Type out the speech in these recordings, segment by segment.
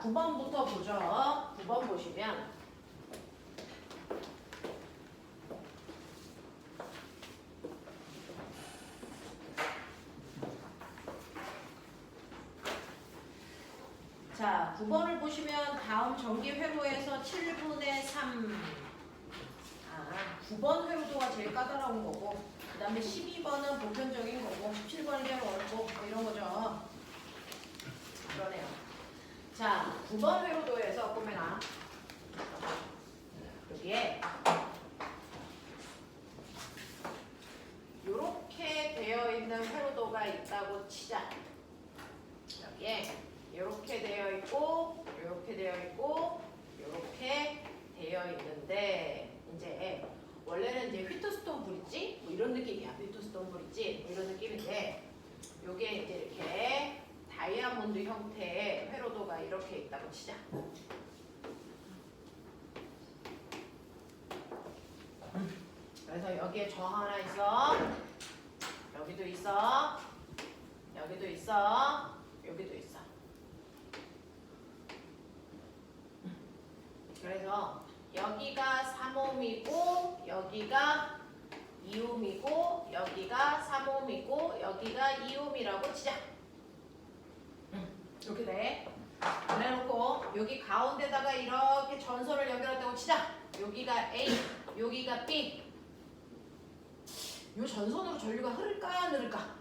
9번부터 보죠. 9번 보시면 자, 9번을 보시면 다음 전기 회로에서 7분의 3. 9번 회로도가 제일 까다로운 거고, 그 다음에 12번은 보편적인 거고, 17번이 제일 어렵고, 뭐 이런 거죠. 그러네요. 자, 9번 회로도에서 보면아, 여기에 이렇게 되어 있는 회로도가 있다고 치자. 여기에 이렇게 되어 있고, 이렇게 되어 있고, 이렇게 되어 있는데, 이제 원래는 이제 휘트스톤 브릿지 뭐 이런 느낌이야. 휘트스톤 브릿지 뭐 이런 느낌인데, 요게 이제 이렇게 다이아몬드 형태의 회로도가 이렇게 있다고 치자. 그래서 여기에 저 하나 있어. 여기도 있어. 여기도 있어. 여기도 있어. 그래서 여기가 3옴이고 여기가 2옴이고 여기가 3옴이고 여기가 2옴이라고 치자. 이렇게 돼. 그래놓고 여기 가운데다가 이렇게 전선을 연결한다고 치자. 여기가 A, 여기가 B. 이 전선으로 전류가 흐를까 안 흐를까?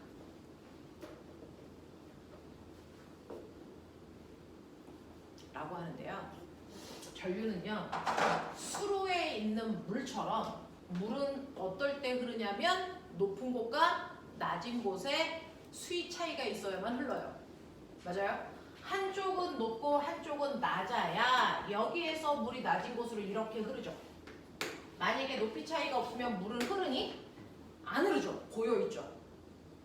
라고 하는데요. 전류는요, 수로에 있는 물처럼 물은 어떨 때 흐르냐면 높은 곳과 낮은 곳에 수위 차이가 있어야만 흘러요. 맞아요? 한쪽은 높고 한쪽은 낮아야 여기에서 물이 낮은 곳으로 이렇게 흐르죠. 만약에 높이 차이가 없으면 물은 흐르니? 안 흐르죠. 고여있죠.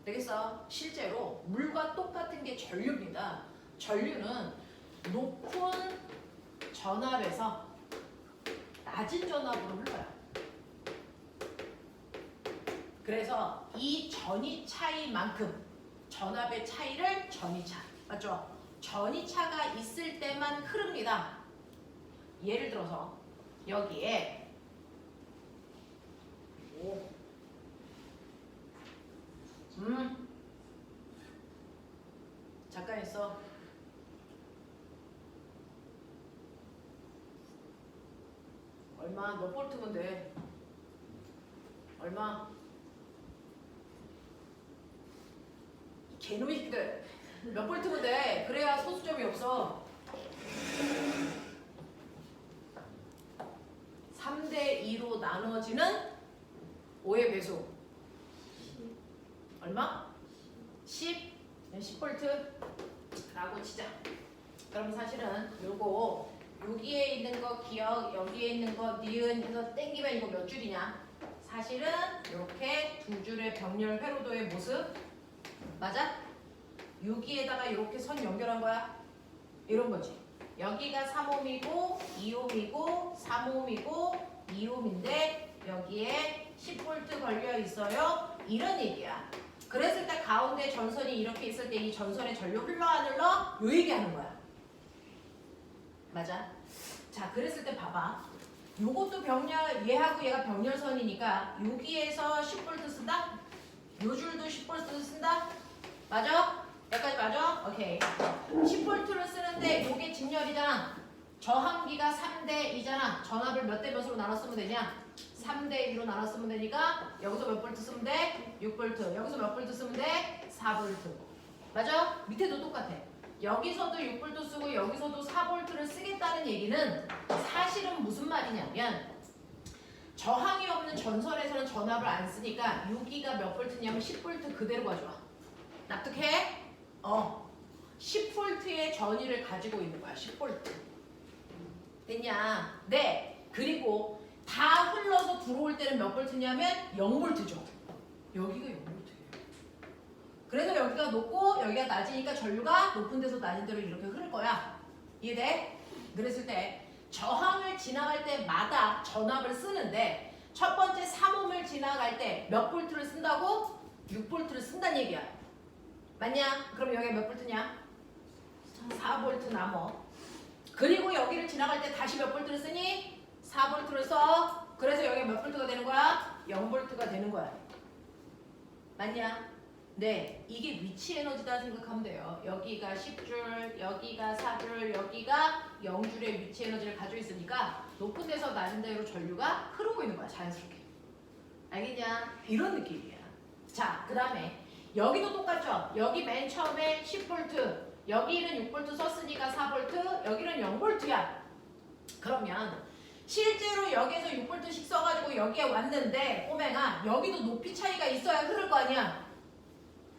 되겠어? 실제로 물과 똑같은 게 전류입니다. 전류는 높은 전압에서 낮은 전압으로 흘러요. 그래서 이 전위 차이만큼 전압의 차이를 전위차, 맞죠? 전위차가 있을 때만 흐릅니다. 예를 들어서 여기에 잠깐 있어. 얼마? 몇 볼트면 돼? 얼마? 개놈의 새끼들 몇 볼트면 돼? 그래야 소수점이 없어. 3대 2로 나눠지는 5의 배수 얼마? 10? 10볼트 라고 치자. 그럼 사실은 요거 여기에 있는 거 기억, 여기에 있는 거 니은 해서 땡기면 이거 몇 줄이냐? 사실은 이렇게 두 줄의 병렬 회로도의 모습 맞아? 여기에다가 이렇게 선 연결한 거야. 이런 거지. 여기가 3옴이고 2옴이고 3옴이고 2옴인데 여기에 10V 걸려 있어요. 이런 얘기야. 그랬을 때 가운데 전선이 이렇게 있을 때 이 전선의 전류 흘러 안 흘러? 요 얘기하는 거야. 맞아? 자, 그랬을 때 봐봐. 요것도 병렬, 얘하고 얘가 병렬선이니까 여기에서 10V 쓴다? 요 줄도 10V 쓴다? 맞아? 여기까지 맞아? 오케이. 10V를 쓰는데 요게 직렬이잖아. 저항기가 3대 2잖아. 전압을 몇 대 몇으로 나눠 쓰면 되냐? 3대 2로 나눠 쓰면 되니까 여기서 몇 볼트 쓰면 돼? 6볼트. 여기서 몇 볼트 쓰면 돼? 4볼트. 맞아? 밑에도 똑같아. 여기서도 6볼트 쓰고 여기서도 4볼트를 쓰겠다는 얘기는 사실은 무슨 말이냐면 저항이 없는 전선에서는 전압을 안 쓰니까 여기가 몇 볼트냐면 10볼트 그대로 가져와. 납득해? 10볼트의 전위를 가지고 있는 거야. 10볼트. 됐냐? 네. 그리고 다 흘러서 들어올 때는 몇 볼트냐면 0볼트죠. 여기가 0볼트예요. 그래서 여기가 높고 여기가 낮으니까 전류가 높은 데서 낮은 데로 이렇게 흐를 거야. 이해돼? 그랬을 때 저항을 지나갈 때마다 전압을 쓰는데 첫 번째 3옴을 지나갈 때 몇 볼트를 쓴다고? 6볼트를 쓴다는 얘기야. 맞냐? 그럼 여기가 몇 볼트냐? 4볼트 남어. 그리고 여기를 지나갈 때 다시 몇 볼트를 쓰니? 4볼트를 써. 그래서 여기가 몇 볼트가 되는 거야? 0볼트가 되는 거야. 맞냐? 네, 이게 위치 에너지다 생각하면 돼요. 여기가 10줄, 여기가 4줄, 여기가 0줄의 위치 에너지를 가지고 있으니까 높은 데서 낮은 데로 전류가 흐르고 있는 거야, 자연스럽게. 알겠냐? 이런 느낌이야. 자, 그 다음에 여기도 똑같죠? 여기 맨 처음에 10V, 여기는 6V 썼으니까 4V, 여기는 0V야. 그러면 실제로 여기에서 6V씩 써가지고 여기에 왔는데 꼬맹아, 여기도 높이 차이가 있어야 흐를 거 아니야?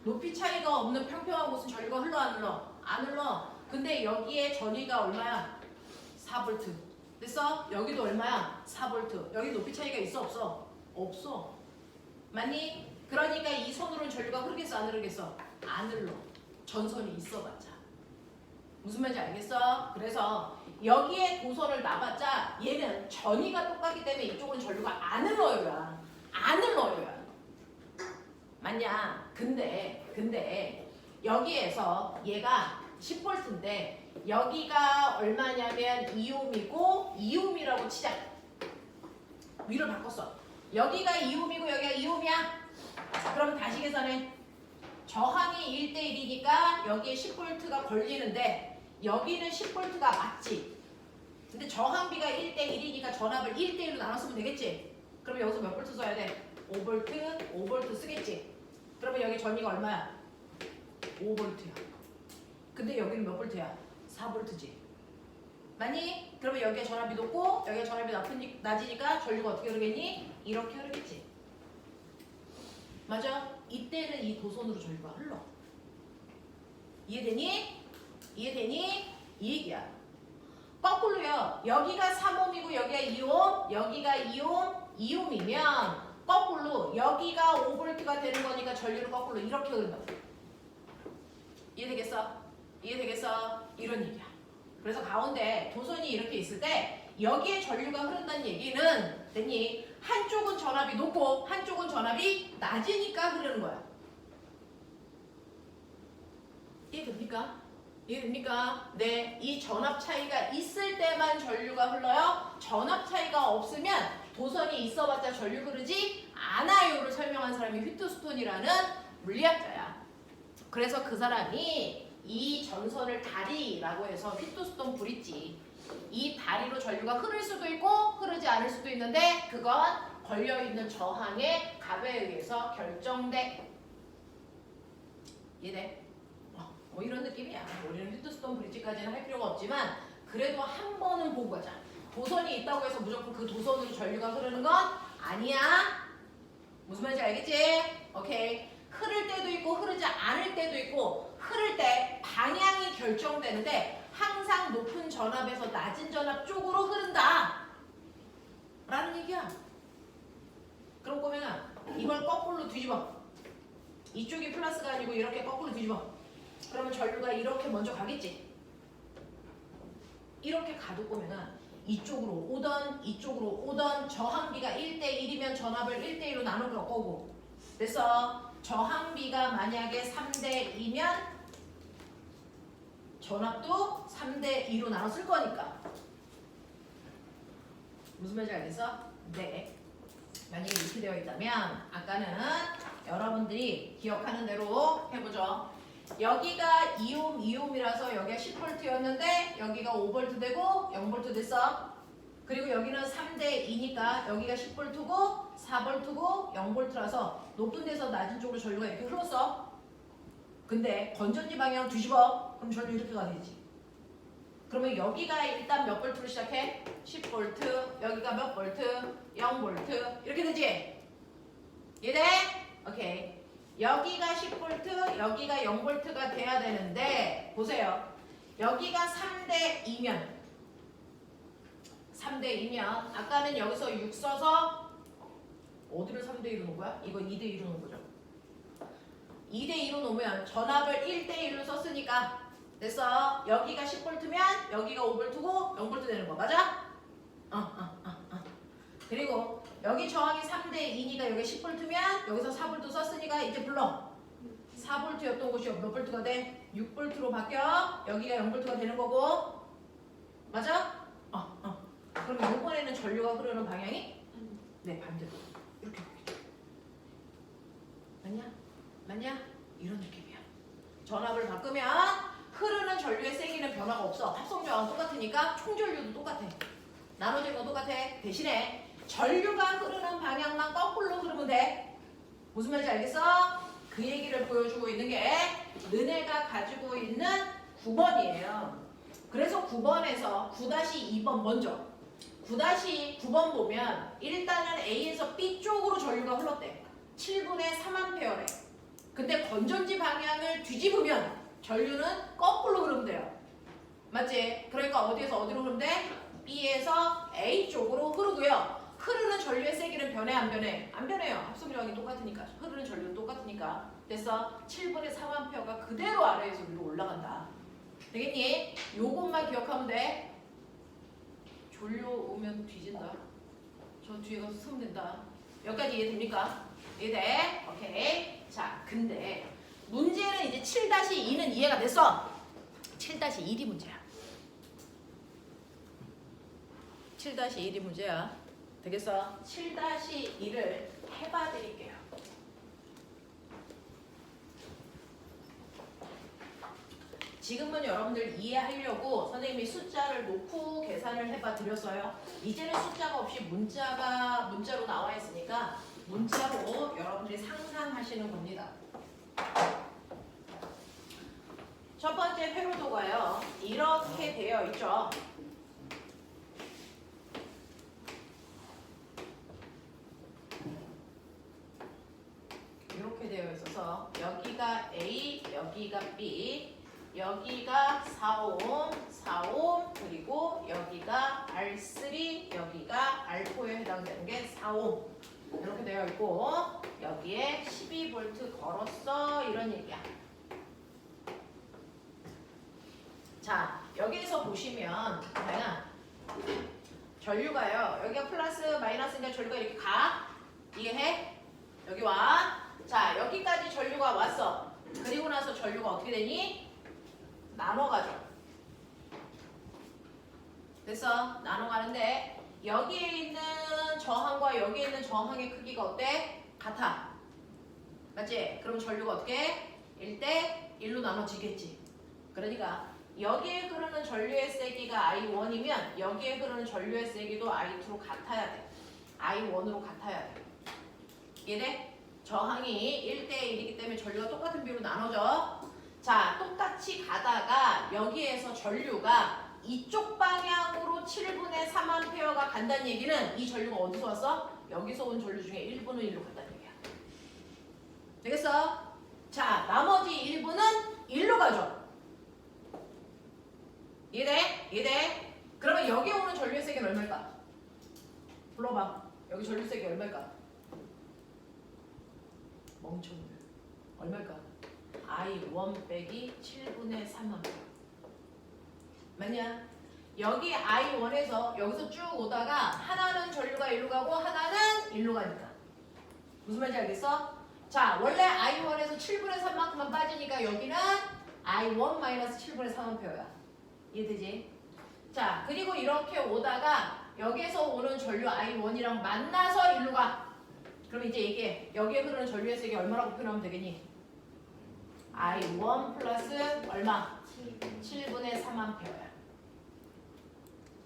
높이 차이가 없는 평평한 곳은 전류가 흘러 안 흘러? 안 흘러. 근데 여기에 전위가 얼마야? 4V. 됐어? 여기도 얼마야? 4V. 여기 높이 차이가 있어 없어? 없어. 맞니? 그러니까 이 선으로는 전류가 흐르겠어 안 흐르겠어? 안 흘러. 전선이 있어봤자. 무슨 말인지 알겠어? 그래서 여기에 도선을 놔봤자 얘는 전위가 똑같기 때문에 이쪽은 전류가 안 흘러요. 안 흘러요. 맞냐? 근데 여기에서 얘가 10V인데 여기가 얼마냐면 2옴이고 2옴이라고 치자. 위를 바꿨어. 여기가 2옴이고 여기가 2옴이야. 자, 그럼 다시 계산해. 저항이 1대1이니까 여기에 10V가 걸리는데 여기는 10V가 맞지. 근데 저항비가 1대1이니까 전압을 1대1로 나눴으면 되겠지. 그럼 여기서 몇 볼트 써야 돼? 5V, 5V 쓰겠지. 그러면 여기 전위가 얼마야? 5V야. 근데 여기는 몇 볼트야? 4V지. 맞니? 그러면 여기에 전압이 높고 여기에 전압이 낮으니까 전류가 어떻게 흐르겠니? 이렇게 흐르겠지. 맞아? 이때는 이 도선으로 전류가 흘러. 이해되니? 이해되니? 이 얘기야. 거꾸로요. 여기가 3옴이고 여기가 2옴, 여기가 2옴, 2옴이면 거꾸로 여기가 5V가 되는 거니까 전류를 거꾸로 이렇게 흐른다. 이해되겠어? 이해되겠어? 이런 얘기야. 그래서 가운데 도선이 이렇게 있을 때 여기에 전류가 흐른다는 얘기는 됐니? 한쪽은 전압이 높고 한쪽은 전압이 낮으니까 흐르는 거야. 이해됩니까? 이해됩니까? 네, 이 전압 차이가 있을 때만 전류가 흘러요. 전압 차이가 없으면 도선이 있어봤자 전류 흐르지 않아요를 설명한 사람이 휘트스톤이라는 물리학자야. 그래서 그 사람이 이 전선을 다리라고 해서 휘트스톤 브릿지, 이 다리로 전류가 흐를 수도 있고 흐르지 않을 수도 있는데 그건 걸려있는 저항의 값에 의해서 결정돼. 이해돼? 뭐 이런 느낌이야. 우리는 휘트스톤 브릿지까지는 할 필요가 없지만 그래도 한 번은 보고 가자. 도선이 있다고 해서 무조건 그 도선으로 전류가 흐르는 건 아니야. 무슨 말인지 알겠지? 오케이. 흐를 때도 있고 흐르지 않을 때도 있고 흐를 때 방향이 결정되는데 항상 높은 전압에서 낮은 전압 쪽으로 흐른다 라는 얘기야. 그럼 꼬맹아 이걸 거꾸로 뒤집어. 이쪽이 플러스가 아니고 이렇게 거꾸로 뒤집어. 그러면 전류가 이렇게 먼저 가겠지. 이렇게 가도 꼬맹아 이쪽으로 오던 이쪽으로 오던 저항비가 1대1이면 전압을 1대1로 나눌 거고. 그래서 저항비가 만약에 3대2면 전압도 3대2로 나눴을 거니까. 무슨 말인지 알겠어? 네. 만약에 이렇게 되어 있다면 아까는 여러분들이 기억하는 대로 해보죠. 여기가 2옴, 2옴이라서 여기가 10V였는데 여기가 5V 되고 0V 됐어. 그리고 여기는 3대2니까 여기가 10V고 4V고 0V라서 높은 데서 낮은 쪽으로 전류가 이렇게 흘렀어. 근데 건전지 방향을 뒤집어. 그럼 전류 이렇게 가되지. 그러면 여기가 일단 몇 볼트로 시작해? 10V, 여기가 몇 볼트? 0V 이렇게 되지? 이해돼? 오케이. 여기가 10V, 여기가 0V가 돼야 되는데 보세요. 여기가 3대2면 아까는 여기서 6 써서 어디를 3대2로 놓은 거야? 이거 2대2로 놓은 거죠. 2대2로 놓으면 전압을 1대1로 썼으니까 됐어. 여기가 10V면 여기가 5V고 0V 되는 거 맞아? 그리고 여기 저항이 3대2니까 여기 10V면 여기서 4V 썼으니까 이제 불러. 4V였던 곳이 몇 V가 돼? 6V로 바뀌어. 여기가 0V가 되는 거고 전류가 흐르는 방향이 네, 반대로 이렇게 보겠죠. 맞냐? 맞냐? 이런 느낌이야. 전압을 바꾸면 흐르는 전류의 세기는 변화가 없어. 합성 저항은 똑같으니까 총전류도 똑같아. 나눠진 건 똑같아. 대신에 전류가 흐르는 방향만 거꾸로 흐르면 돼. 무슨 말인지 알겠어? 그 얘기를 보여주고 있는 게 너네가 가지고 있는 9번이에요. 그래서 9번에서 9-2번 먼저 9-9번 보면 일단은 A에서 B 쪽으로 전류가 흘렀대. 7분의 3A래. 근데 건전지 방향을 뒤집으면 전류는 거꾸로 흐르면 돼요. 맞지? 그러니까 어디에서 어디로 흐르면 돼? B에서 A 쪽으로 흐르고요. 흐르는 전류의 세기는 변해 안 변해? 안 변해요. 합성 저항이 똑같으니까. 흐르는 전류는 똑같으니까. 그래서 7분의 3A가 그대로 아래에서 위로 올라간다. 되겠니? 요것만 기억하면 돼. 졸려오면 뒤진다. 저 뒤에 가서 쓰면 된다. 여기까지 이해됩니까? 이해돼? 오케이. 자, 근데 문제는 이제 7-2는 이해가 됐어. 7-1이 문제야. 7-1이 문제야. 되겠어? 7-1을 해봐 드릴게요. 지금은 여러분들 이해하려고 선생님이 숫자를 놓고 계산을 해봐 드렸어요. 이제는 숫자가 없이 문자로 나와 있으니까 문자로 여러분들이 상상하시는 겁니다. 첫 번째 회로도가요. 이렇게 되어 있죠. 이렇게 되어 있어서 여기가 A, 여기가 B, 여기가 4옴, 4옴, 그리고 여기가 R3, 여기가 R4에 해당되는 게 4옴. 이렇게 되어 있고 여기에 12V 걸었어 이런 얘기야. 자, 여기에서 보시면 전류가요. 여기가 플러스 마이너스니까 전류가 이렇게 가. 이해해? 여기 와. 자, 여기까지 전류가 왔어. 그리고 나서 전류가 어떻게 되니? 나눠가죠. 됐어? 나눠가는데 여기에 있는 저항과 여기에 있는 저항의 크기가 어때? 같아. 맞지? 그럼 전류가 어떻게? 1대1로 나눠지겠지. 그러니까 여기에 흐르는 전류의 세기가 I1이면 여기에 흐르는 전류의 세기도 I2로 같아야 돼. I1으로 같아야 돼. 이해돼? 저항이 1대1이기 때문에 전류가 똑같은 비율로 나눠져. 자, 똑같이 가다가 여기에서 전류가 이쪽 방향으로 7분의 3A가 간다는 얘기는 이 전류가 어디서 왔어? 여기서 온 전류 중에 1분의 1로 간다는 얘기야. 되겠어? 자, 나머지 1분은 1로 가죠. 이해돼? 이해돼? 그러면 여기 오는 전류의 세기는 얼마일까? 불러봐. 여기 전류 세기 얼마일까? 멍청이들. 얼마일까? I1 빼기 7분의 3A. 맞냐? 여기 I1에서 여기서 쭉 오다가 하나는 전류가 일로 가고 하나는 일로 가니까. 무슨 말인지 알겠어? 자, 원래 I1에서 7분의 3만큼만 빠지니까 여기는 I1 마이너스 7분의 3A야. 이해되지? 자, 그리고 이렇게 오다가 여기에서 오는 전류 I1이랑 만나서 일로 가. 그럼 이제 이게 여기에 흐르는 전류의 세기 얼마라고 표현하면 되겠니? I1 플러스 얼마? 7분의 3A야.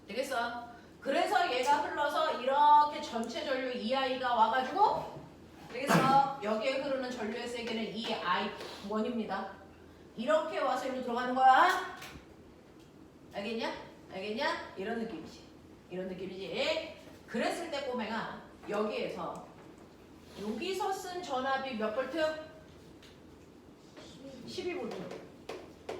되겠어? 그래서 얘가 흘러서 이렇게 전체 전류 EI가 와가지고 되겠어? 여기에 흐르는 전류의 세기는 EI1입니다. 이렇게 와서 일로 들어가는 거야. 알겠냐? 알겠냐? 이런 느낌이지. 이런 느낌이지. 그랬을 때 꼬맹아 여기에서 여기서 쓴 전압이 몇 볼트? 12V.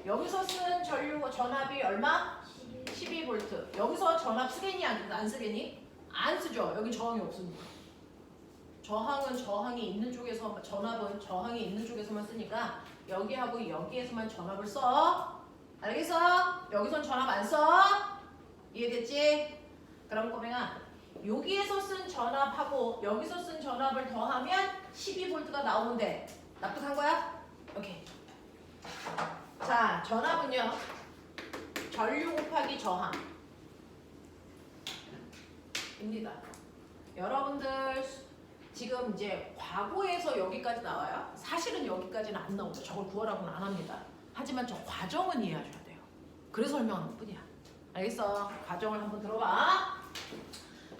여기서 쓴 전류 전압이 얼마? 12V. 여기서 전압 쓰겠니? 안 쓰겠니? 안 쓰죠. 여기 저항이 없으니까. 저항은 저항이 있는 쪽에서, 전압은 저항이 있는 쪽에서만 쓰니까 여기하고 여기에서만 전압을 써. 알겠어? 여기선 전압 안 써. 이해됐지? 그럼 꼬맹아 여기에서 쓴 전압하고 여기서 쓴 전압을 더하면 12V가 나오는데 납득한 거야? 오케이. 자, 전압은요. 전류 곱하기 저항. 입니다. 여러분들 지금 이제 과거에서 여기까지 나와요. 사실은 여기까지는 안 나오죠. 저걸 구하라고는 안 합니다. 하지만 저 과정은 이해하셔야 돼요. 그래서 설명하는 뿐이야. 알겠어? 과정을 한번 들어봐.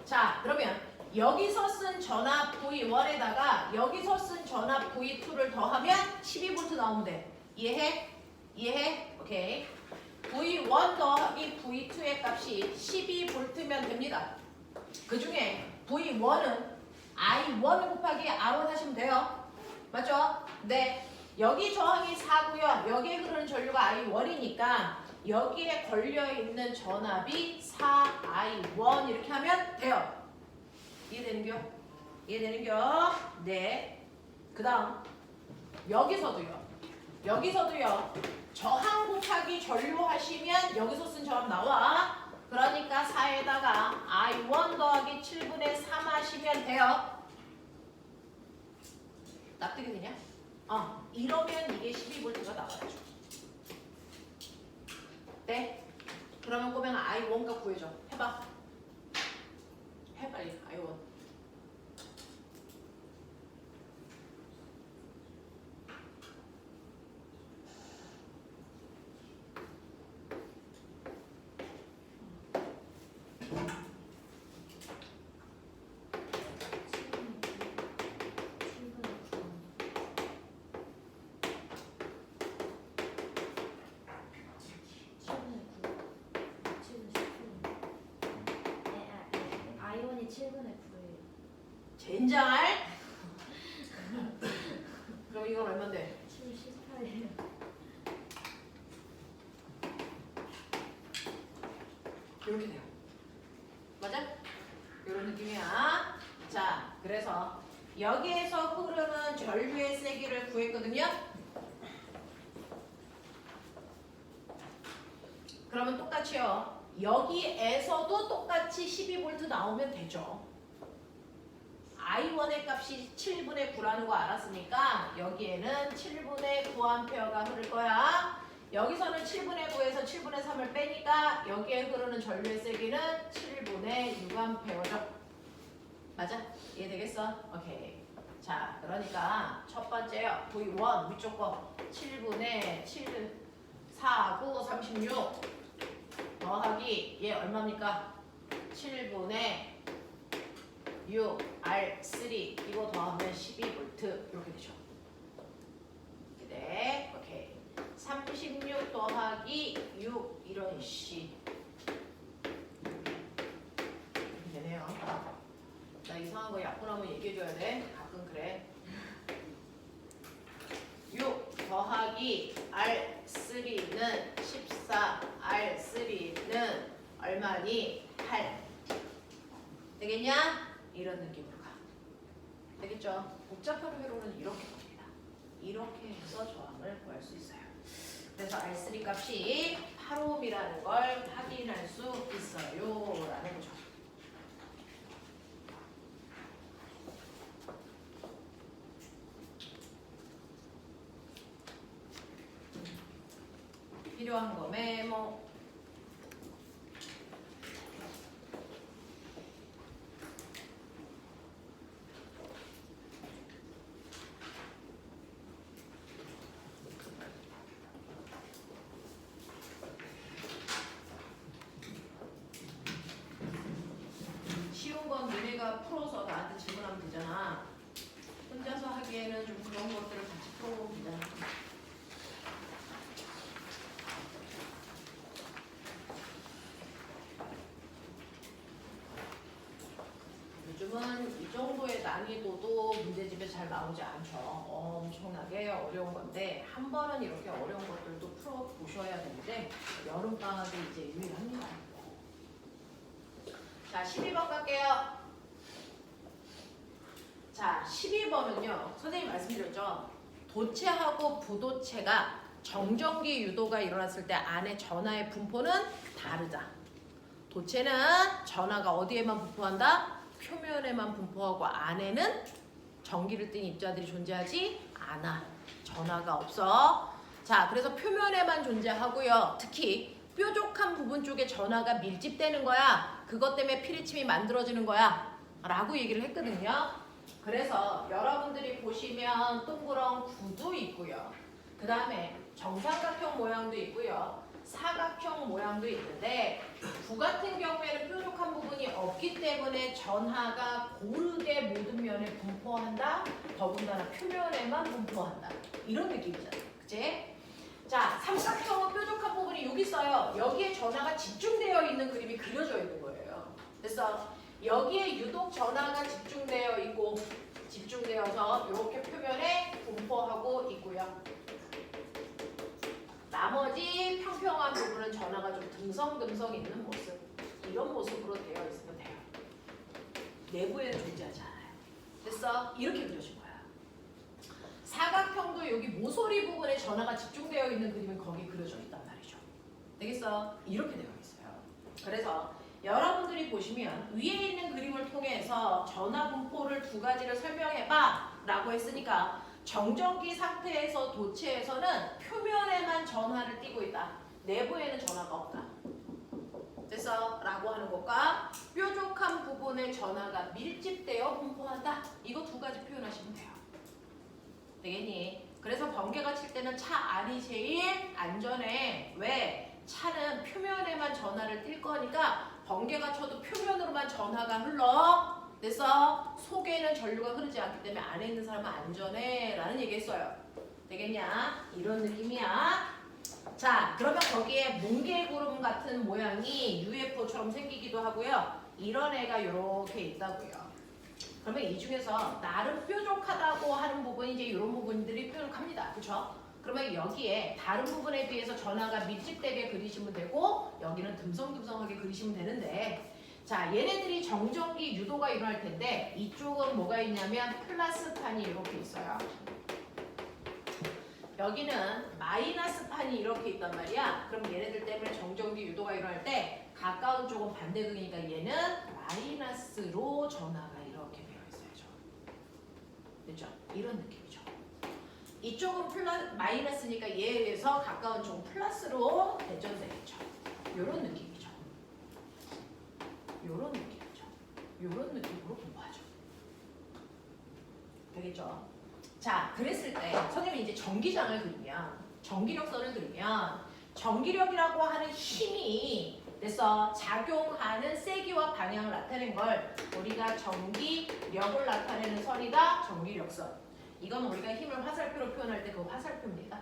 자, 그러면 여기서 쓴 전압 V1에다가 여기서 쓴 전압 V2를 더하면 12V 나오면 돼. 이해해? 이해해? 오케이. V1 더하기 V2의 값이 12V면 됩니다. 그 중에 V1은 I1 곱하기 R1 하시면 돼요. 맞죠? 네. 여기 저항이 4고요. 여기에 흐르는 전류가 I1이니까 여기에 걸려있는 전압이 4I1 이렇게 하면 돼요. 이해되는겨? 이해되는겨? 네. 그 다음 여기서도요. 저항 곱하기 전류 하시면 여기서 쓴 저항 나와. 그러니까 4에다가 I1 더하기 7분의 3 하시면 돼요. 납득이 되냐? 이러면 이게 12V가 나와야죠. 네? 그러면 꼬면 I1 값 구해줘. 해봐. 해 빨리 I1. I1이 7분의 9예요. 젠장할? 그럼 이건 얼만데? 7 18이에요. 이렇게 돼요. 맞아? 이런 느낌이야. 자, 그래서 여기에서 흐르는 전류의 세기를 구했거든요. 그러면 똑같이요. 여기에서도 똑같이 12V 나오면 되죠. I1의 값이 7분의 9라는 거 알았으니까 여기에는 7분의 9A가 흐를 거야. 여기서는 7분의 9에서 7분의 3을 빼니까 여기에 흐르는 전류의 세기는 7분의 6A죠. 맞아? 이해되겠어? 오케이. 자, 그러니까 첫 번째요. V1 위쪽 거 7분의 7, 4, 9, 36 더하기 얘 얼마입니까? 7분의 6, R3 이거 더하면 12V 이렇게 되죠. 네, 오케이. 36 더하기 6 이런 씨 이렇게 되네요. 나 이상한 거 약분하면 얘기해줘야 돼. 가끔 그래. 6 더하기 R3는 14, R3는 얼마니? 8 되겠냐? 이런 느낌으로 가. 되겠죠? 복잡한 회로는 이렇게 갑니다. 이렇게 해서 저항을 구할 수 있어요. 그래서 R3 값이 8ohm이라는 걸 확인할 수 있어요. 라는 거죠. 필요한 거 메모. 쉬운 건 너네가 풀어서 나한테 질문하면 되잖아. 혼자서 하기에는 좀 그런 것들을 같이 풀어보면 되잖아. 요즘은 이 정도의 난이도도 문제집에 잘 나오지 않죠. 엄청나게 어려운 건데 한 번은 이렇게 어려운 것들도 풀어보셔야 되는데 여름방학이 이제 유일합니다. 자, 12번 갈게요. 자, 12번은요. 선생님 말씀드렸죠. 도체하고 부도체가 정전기 유도가 일어났을 때 안에 전하의 분포는 다르다. 도체는 전하가 어디에만 분포한다? 표면에만 분포하고 안에는 전기를 띤 입자들이 존재하지 않아. 전하가 없어. 자, 그래서 표면에만 존재하고요. 특히 뾰족한 부분 쪽에 전하가 밀집되는 거야. 그것 때문에 피리침이 만들어지는 거야. 라고 얘기를 했거든요. 그래서 여러분들이 보시면 동그란 구도 있고요. 그 다음에 정삼각형 모양도 있고요. 사각형 모양도 있는데 구 같은 경우에는 뾰족한 부분이 없기 때문에 전하가 고르게 모든 면에 분포한다. 더군다나 표면에만 분포한다. 이런 느낌이잖아. 그치? 자, 삼각형은 뾰족한 부분이 여기 있어요. 여기에 전하가 집중되어 있는 그림이 그려져 있는 거예요. 그래서 여기에 유독 전하가 집중되어 있고 집중되어서 이렇게 표면에 분포하고 있고요. 나머지 평평한 부분은 전하가 좀 듬성듬성 있는 모습. 이런 모습으로 되어 있으면 돼요. 내부에는 존재하지 않아요. 됐어? 이렇게 그려진 거야. 사각형도 여기 모서리 부분에 전하가 집중되어 있는 그림은 거기 그려져 있단 말이죠. 되겠어? 이렇게 되어 있어요. 그래서 여러분들이 보시면 위에 있는 그림을 통해서 전하 분포를 두 가지를 설명해봐 라고 했으니까 정전기 상태에서 도체에서는 표면에만 전하를 띠고 있다. 내부에는 전하가 없다. 됐어? 라고 하는 것과 뾰족한 부분에 전하가 밀집되어 분포한다. 이거 두 가지 표현하시면 돼요. 되겠니? 그래서 번개가 칠 때는 차 안이 제일 안전해. 왜? 차는 표면에만 전하를 띌 거니까 번개가 쳐도 표면으로만 전하가 흘러. 그래서 속에는 전류가 흐르지 않기 때문에 안에 있는 사람은 안전해 라는 얘기 했어요. 되겠냐? 이런 느낌이야. 자, 그러면 거기에 뭉게구름 같은 모양이 UFO처럼 생기기도 하고요. 이런 애가 이렇게 있다고요. 그러면 이 중에서 나름 뾰족하다고 하는 부분이 이제 이런 부분들이 뾰족합니다. 그렇죠? 그러면 여기에 다른 부분에 비해서 전하가 밀집되게 그리시면 되고 여기는 듬성듬성하게 그리시면 되는데 자, 얘네들이 정전기 유도가 일어날 텐데 이쪽은 뭐가 있냐면 플러스판이 이렇게 있어요. 여기는 마이너스판이 이렇게 있단 말이야. 그럼 얘네들 때문에 정전기 유도가 일어날 때 가까운 쪽은 반대극이니까 얘는 마이너스로 전하가 이렇게 되어 있어야죠. 됐죠? 이런 느낌이죠. 이쪽은 마이너스니까 얘에 의해서 가까운 쪽은 플러스로 대전되겠죠. 이런 느낌이죠. 요런 느낌이죠. 요런 느낌으로 공부하죠. 되겠죠? 자, 그랬을 때 선생님이 이제 전기장을 그리면 전기력선을 그리면 전기력이라고 하는 힘이 그래서 작용하는 세기와 방향을 나타낸 걸 우리가 전기력을 나타내는 선이다. 전기력선. 이건 우리가 힘을 화살표로 표현할 때 그 화살표입니다.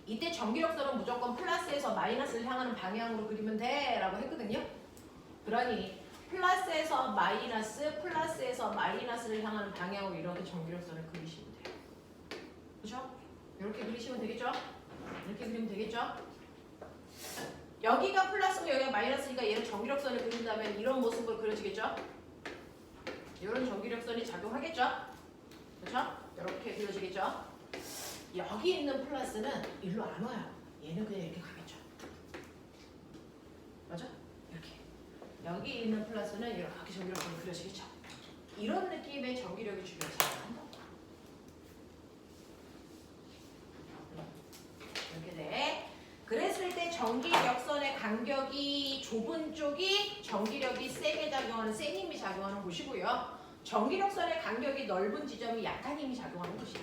이때 전기력선은 무조건 플러스에서 마이너스를 향하는 방향으로 그리면 돼 라고 했거든요. 그러니 플러스에서 마이너스, 플러스에서 마이너스를 향하는 방향으로 이렇게 전기력선을 그리시면 돼요. 그렇죠? 이렇게 그리시면 되겠죠? 이렇게 그리면 되겠죠? 여기가 플러스고 여기가 마이너스니까 얘는 전기력선을 그린다면 이런 모습으로 그려지겠죠? 이런 전기력선이 작용하겠죠? 그렇죠? 이렇게 그려지겠죠? 여기 있는 플러스는 일로 안 와요. 얘는 그냥 이렇게 가겠죠. 맞아? 이렇게. 여기 있는 플러스는 이렇게 전기력선이 그려지겠죠. 이런 느낌의 전기력이 중요하지 않아요. 이렇게 돼. 그랬을 때 전기력선의 간격이 좁은 쪽이 전기력이 세게 작용하는 센 힘이 작용하는 곳이고요. 전기력선의 간격이 넓은 지점이 약한 힘이 작용하는 곳이야.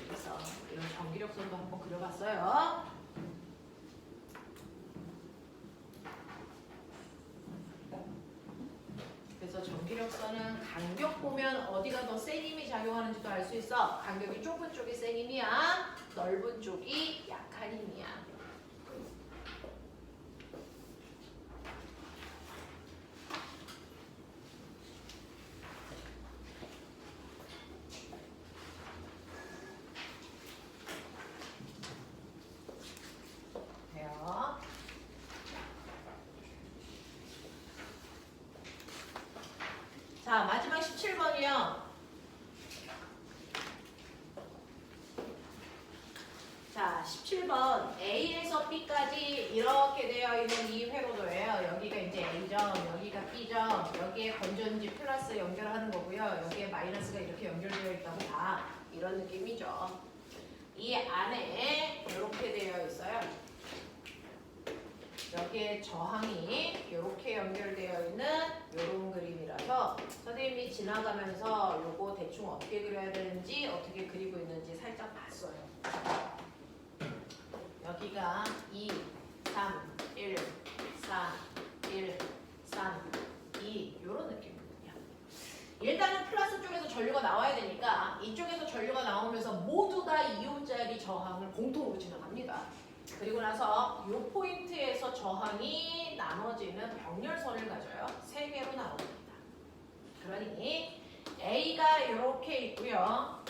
그래서 이런 전기력선도 한번 그려봤어요. 그래서 전기력선은 간격 보면 어디가 더 센 힘이 작용하는지도 알 수 있어. 간격이 좁은 쪽이 센 힘이야. 넓은 쪽이 약한 힘이야. 돼요. 자, 마지막 17번이요. 자, 17번 A에서 B까지 이렇게 되어 있는 이 회로도예요. 여기가 이제 A점, 여기가 B점, 여기에 건전지 플러스 연결하는 거고요. 여기에 마이너스가 이렇게 연결되어 있다고 봐. 이런 느낌이죠. 이 안에 이렇게 되어 있어요. 여기에 저항이 이렇게 연결되어 있는 이런 그림이라서 선생님이 지나가면서 요거 대충 어떻게 그려야 되는지 어떻게 그리고 있는지 살짝 봤어요. 여기가 2, 3, 1, 4, 1, 3, 2 이런 느낌이거든요. 일단은 플러스 쪽에서 전류가 나와야 되니까 이쪽에서 전류가 나오면서 모두 다 이온짜리 저항을 공통으로 지나갑니다. 그리고 나서 이 포인트에서 저항이 나눠지는 병렬선을 가져요. 3개로 나눕니다. 그러니 A가 이렇게 있고요.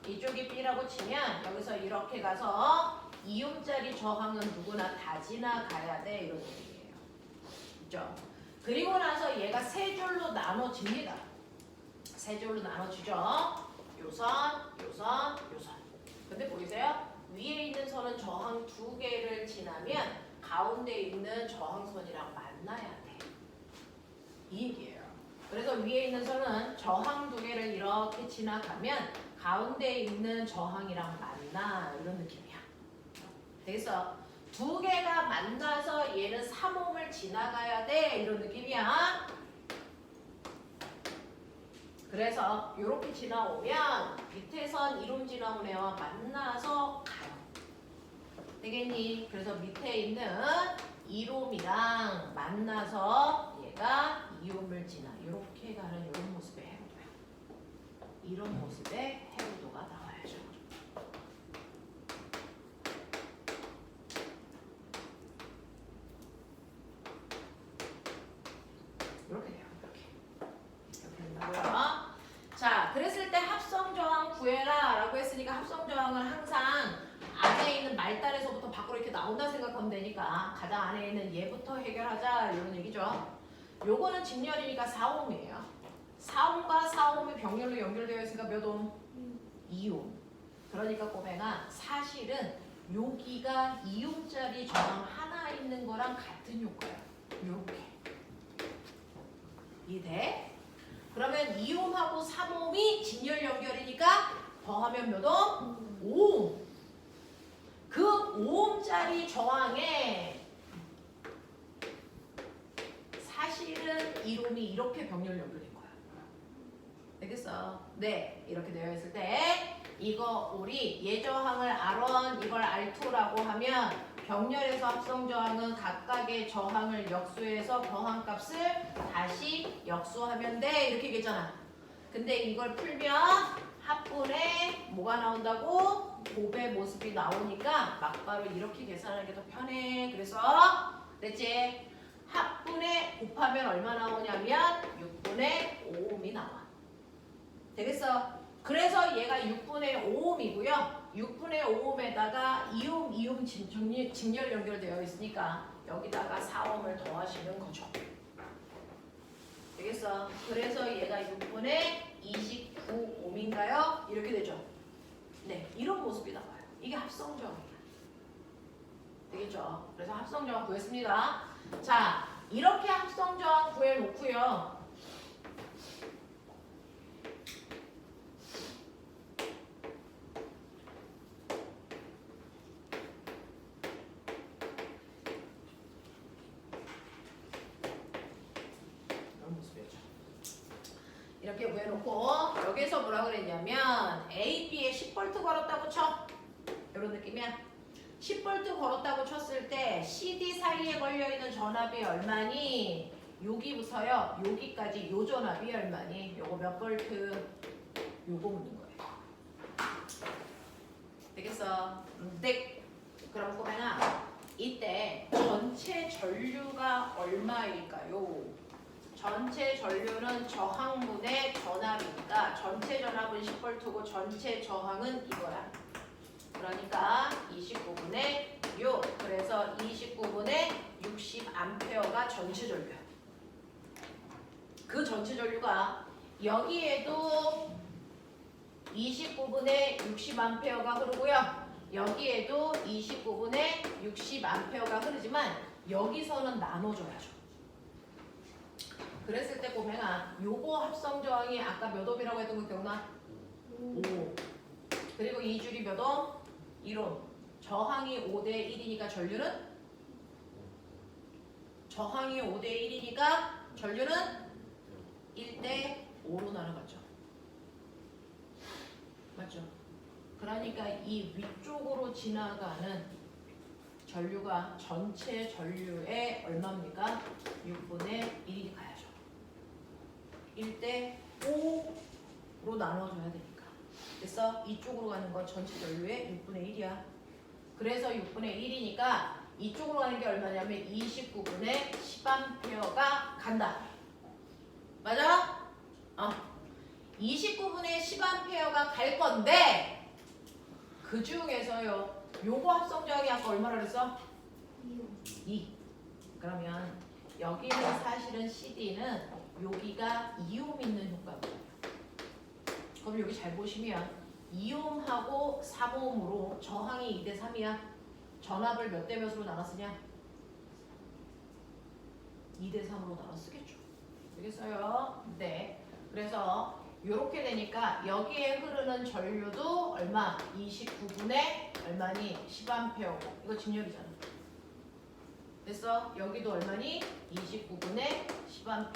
이쪽이 B라고 치면 여기서 이렇게 가서 이온짜리 저항은 누구나 다 지나가야 돼 이런 얘기예요. 그죠? 그리고 나서 얘가 3줄로 나눠집니다. 3줄로 나눠지죠. 요선, 요선, 요선. 근데 보이세요? 위에 있는 선은 저항 2개를 지나면 가운데 있는 저항선이랑 만나야 돼. 이 얘기예요. 그래서 위에 있는 선은 저항 2개를 이렇게 지나가면 가운데 있는 저항이랑 만나 이런 느낌이야. 그래서 2개가 만나서 얘는 3옴을 지나가야 돼 이런 느낌이야. 그래서 이렇게 지나오면 밑에선 1옴 지나온 애와 만나서 가요. 되겠니? 그래서 밑에 있는 1옴이랑 만나서 얘가 2옴을 지나 이렇게 가는 이런 모습의 해로도야. 이런 모습의 해로도가 나와야죠. 이렇게 돼요. 이렇게 된다고요. 자, 그랬을 때 합성저항 구해라 라고 했으니까 합성저항은 항상 안에 있는 말단에서부터 밖으로 이렇게 나온다 생각하면 되니까 가장 안에 있는 얘부터 해결하자 이런 얘기죠. 요거는 직렬이니까 4옴이에요. 4옴과 4옴이 병렬로 연결되어 있으니까 몇 옴? 2옴. 그러니까 꼬맹아 사실은 여기가 2옴짜리 저항 하나 있는 거랑 같은 효과야. 요렇게. 이해돼? 그러면 2옴하고 3옴이 직렬 연결이니까 더하면 몇 옴? 5옴. 그 5옴짜리 저항에 사실은 1옴이 이렇게 병렬 연결된 거야. 되겠어? 네, 이렇게 되어 있을 때 이거 우리 예저항을 R1, 이걸 R2라고 하면 병렬에서 합성저항은 각각의 저항을 역수해서 저항값을 다시 역수하면 돼 이렇게 얘기했잖아. 근데 이걸 풀면 합분에 뭐가 나온다고? 곱의 모습이 나오니까 막바로 이렇게 계산하기 더 편해. 그래서 됐지? 합분에 곱하면 얼마 나오냐면 6분의 5옴이 나와. 되겠어? 그래서 얘가 6분의 5옴이고요. 6분의 5옴에다가 2옴, 2옴 직렬 연결되어 있으니까 여기다가 4옴을 더하시는 거죠. 되겠어? 그래서 얘가 6분의 29옴인가요? 이렇게 되죠. 네, 이런 모습이 나와요. 이게 합성저항이야. 되겠죠? 그래서 합성저항 구했습니다. 자, 이렇게 합성저항 구해놓고요. 이렇게 구해놓고 여기서 뭐라 그랬냐면 A, B에 10V 걸었다고 쳐. 이런 느낌이야. 10V 걸었다고 쳤을 때 CD 사이에 걸려있는 전압이 얼마니? 여기부터요. 여기까지 요 전압이 얼마니? 요거 몇 볼트? 요거 묻는 거예요. 되겠어? 네. 그럼 꼬맹아 이때 전체 전류가 얼마일까요? 전체 전류는 저항분의 전압이니까 전체 전압은 10V고 전체 저항은 이거야. 그러니까 29분의 6. 그래서 29분의 60A가 전체 전류야. 그 전체 전류가 여기에도 29분의 60A가 흐르고요. 여기에도 29분의 60A가 흐르지만 여기서는 나눠줘야죠. 그랬을 때 꼬맹아 요거 합성저항이 아까 몇 옴이라고 했던 거 기억나? 5. 그리고 이 줄이 몇 옴? 1옴. 저항이 5대 1이니까 전류는? 저항이 5대 1이니까 전류는 1대 5로 나눠갔죠. 맞죠? 그러니까 이 위쪽으로 지나가는 전류가 전체 전류의 얼마입니까? 6분의 1이 가야죠. 1대 5로 나눠줘야 되니까. 그래서 이쪽으로 가는 건 전체 전류의 6분의 1이야. 그래서 6분의 1이니까 이쪽으로 가는 게 얼마냐면 29분의 10A가 간다. 맞아? 29분의 10A가 갈 건데 그 중에서요. 요거 합성저항이 아까 얼마나 그랬어? 2. 그러면 여기는 사실은 CD는 여기가 2옴 있는 효과거든요. 그럼 여기 잘 보시면 2옴하고 3옴으로 저항이 2대 3이야. 전압을 몇 대 몇으로 나눠 쓰냐? 2대 3으로 나눠 쓰겠죠. 되겠어요? 네. 그래서 이렇게 되니까 여기에 흐르는 전류도 얼마? 29분의 얼마니? 10A고. 이거 진열이잖아. 됐어? 여기도 얼마니? 29분의 10A.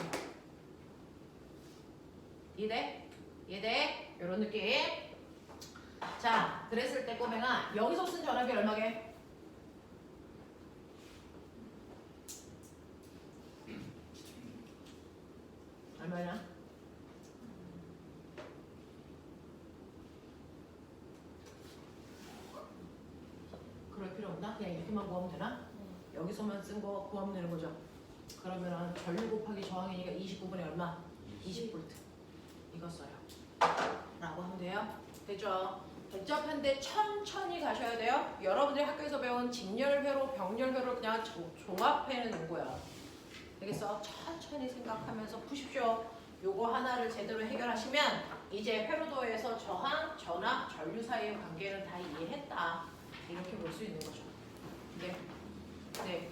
이해돼? 이해돼? 요런 느낌. 자, 그랬을 때 꼬맹아 여기서 쓴 전압이 얼마게? 얼마냐? 그럴 필요 없나? 그냥 이렇게만 구하면 되나? 여기서만 쓴 거 구하면 되는 거죠. 그러면은 전류 곱하기 저항이니까 29분의 얼마? 20V. 이거 써요. 라고 하면 돼요. 됐죠? 복잡한데 천천히 가셔야 돼요. 여러분들이 학교에서 배운 직렬회로 병렬회로 그냥 종합해 놓은 거야. 되겠어? 천천히 생각하면서 푸십시오. 요거 하나를 제대로 해결하시면 이제 회로도에서 저항, 전압, 전류 사이의 관계는 다 이해했다. 이렇게 볼 수 있는 거죠. 네. 네.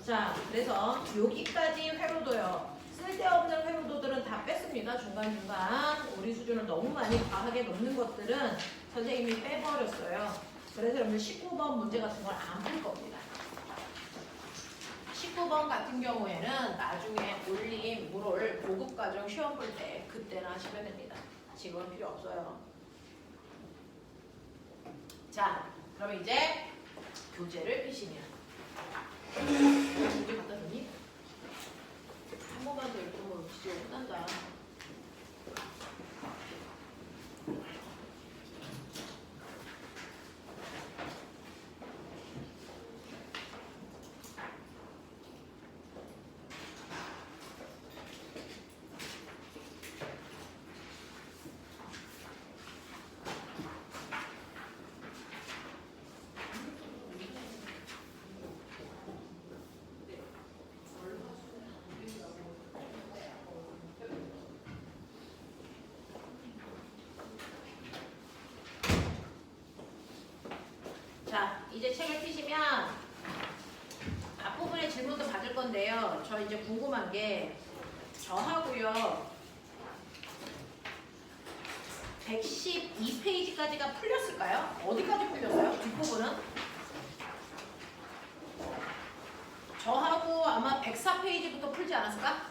자, 그래서 여기까지 회로도요. 쓸데없는 회로도들은 다 뺐습니다. 중간중간. 우리 수준을 너무 많이 과하게 놓는 것들은 선생님이 빼버렸어요. 그래서 여러분 19번 문제 같은 걸 안 풀 겁니다. 19번 같은 경우에는 나중에 올림, 물올, 고급과정 시험 볼 때 그때나 하시면 됩니다. 지금은 필요 없어요. 자, 그럼 이제 교재를 펴시면 교재 갖다 줬니? 한 번만 더 읽으면 진짜 끝난다. 자, 이제 책을 펴시면 앞부분에 질문도 받을 건데요. 저 이제 궁금한 게 저하고요. 112페이지까지가 풀렸을까요? 어디까지 풀렸어요? 뒷부분은? 저하고 아마 104페이지부터 풀지 않았을까?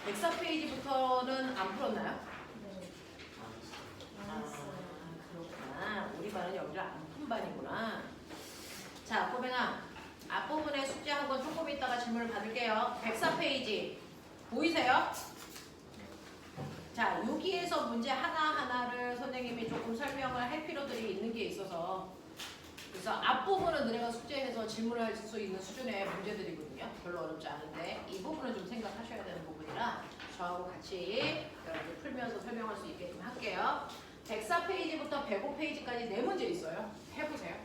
104페이지부터는 안 풀었나요? 네. 그렇구나. 우리 반은 여기를 안 푼 반이구나. 자, 꼬맹아. 앞부분에 숙제한 건 조금 있다가 질문을 받을게요. 104페이지. 보이세요? 자, 여기에서 문제 하나하나를 선생님이 조금 설명을 할 필요들이 있는 게 있어서 그래서 앞부분은 너네가 숙제해서 질문할 수 있는 수준의 문제들이거든요. 별로 어렵지 않은데 이 부분은 좀 생각하셔야 되는 부분이라 저하고 같이 여러분들 풀면서 설명할 수 있게끔 할게요. 104페이지부터 105페이지까지 4문제 있어요. 해보세요.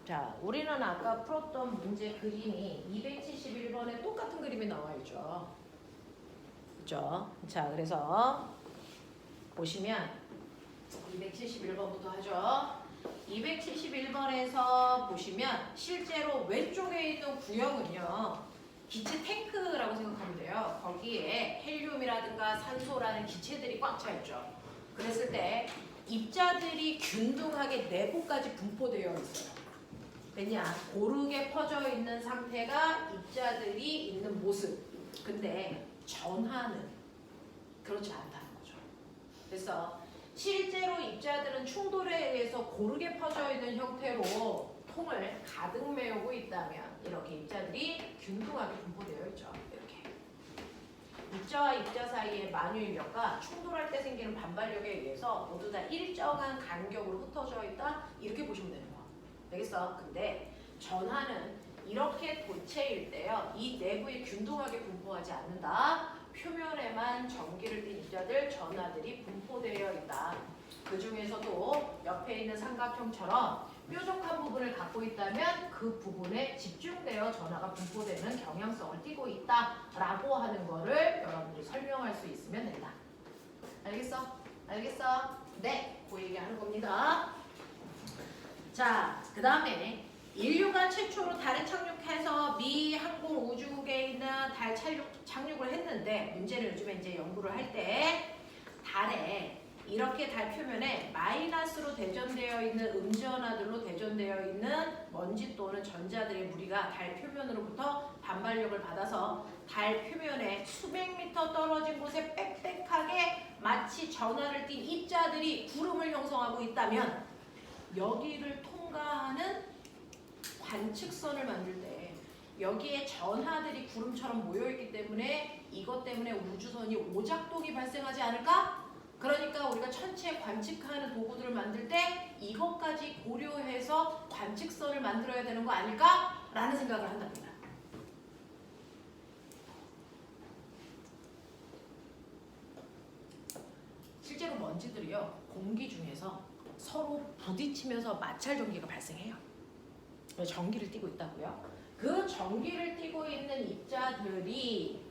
자, 우리는 아까 풀었던 문제 그림이 271번에 똑같은 그림이 나와 있죠. 그죠? 자, 그래서 보시면 271번부터 하죠. 271번에서 보시면 실제로 왼쪽에 있는 구역은요. 기체 탱크라고 생각하면 돼요. 거기에 헬륨이라든가 산소라는 기체들이 꽉 차 있죠. 그랬을 때 입자들이 균등하게 내부까지 분포되어 있어요. 왜냐? 고르게 퍼져 있는 상태가 입자들이 있는 모습. 근데 전하는 그렇지 않다는 거죠. 그래서 실제로 입자들은 충돌에 의해서 고르게 퍼져 있는 형태로 통을 가득 메우고 있다면 이렇게 입자들이 균등하게 분포되어 있죠. 이렇게. 입자와 입자 사이의 만유인력과 충돌할 때 생기는 반발력에 의해서 모두 다 일정한 간격으로 흩어져 있다. 이렇게 보시면 되는 거. 되겠어? 근데 전하는 이렇게 도체일 때요. 이 내부에 균등하게 분포하지 않는다. 표면에만 전기를 띤 입자들, 전하들이 분포되어 있다. 그 중에서도 옆에 있는 삼각형처럼 뾰족한 부분을 갖고 있다면 그 부분에 집중되어 전하가 분포되는 경향성을 띠고 있다라고 하는 거를 여러분들이 설명할 수 있으면 된다. 알겠어? 알겠어? 네, 그 얘기하는 겁니다. 자, 그 다음에 인류가 최초로 달에 착륙해서 미 항공 우주국에 있는 달 착륙을 했는데 문제는 요즘에 이제 연구를 할 때 달에 이렇게 달 표면에 마이너스로 대전되어 있는 음전하들로 대전되어 있는 먼지 또는 전자들의 무리가 달 표면으로부터 반발력을 받아서 달 표면에 수백 미터 떨어진 곳에 빽빽하게 마치 전하를 띤 입자들이 구름을 형성하고 있다면 여기를 통과하는 관측선을 만들 때 여기에 전하들이 구름처럼 모여있기 때문에 이것 때문에 우주선이 오작동이 발생하지 않을까? 그러니까 우리가 천체 관측하는 도구들을 만들 때 이것까지 고려해서 관측선을 만들어야 되는 거 아닐까? 라는 생각을 한답니다. 실제로 먼지들이요. 공기 중에서 서로 부딪히면서 마찰 전기가 발생해요. 전기를 띠고 있다고요. 그 전기를 띠고 있는 입자들이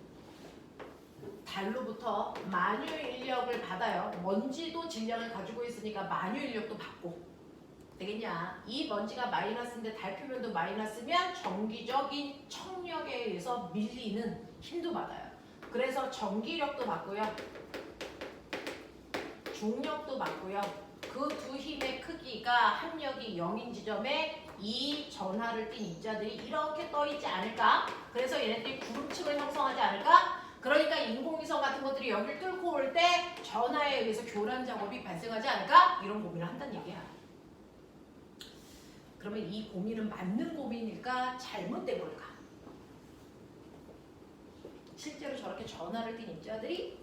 달로부터 만유 인력을 받아요. 먼지도 질량을 가지고 있으니까 만유 인력도 받고 되겠냐. 이 먼지가 마이너스인데 달 표면도 마이너스면 정기적인 청력에 의해서 밀리는 힘도 받아요. 그래서 전기력도 받고요. 중력도 받고요. 그 두 힘의 크기가 합력이 0인 지점에 이 전하를 띤 입자들이 이렇게 떠 있지 않을까? 그래서 얘네들이 구름층을 형성하지 않을까? 그러니까 인공위성 같은 것들이 여기를 뚫고 올 때 전하에 의해서 교란 작업이 발생하지 않을까? 이런 고민을 한다는 얘기야. 그러면 이 고민은 맞는 고민일까? 잘못된 걸까? 실제로 저렇게 전하를 띤 입자들이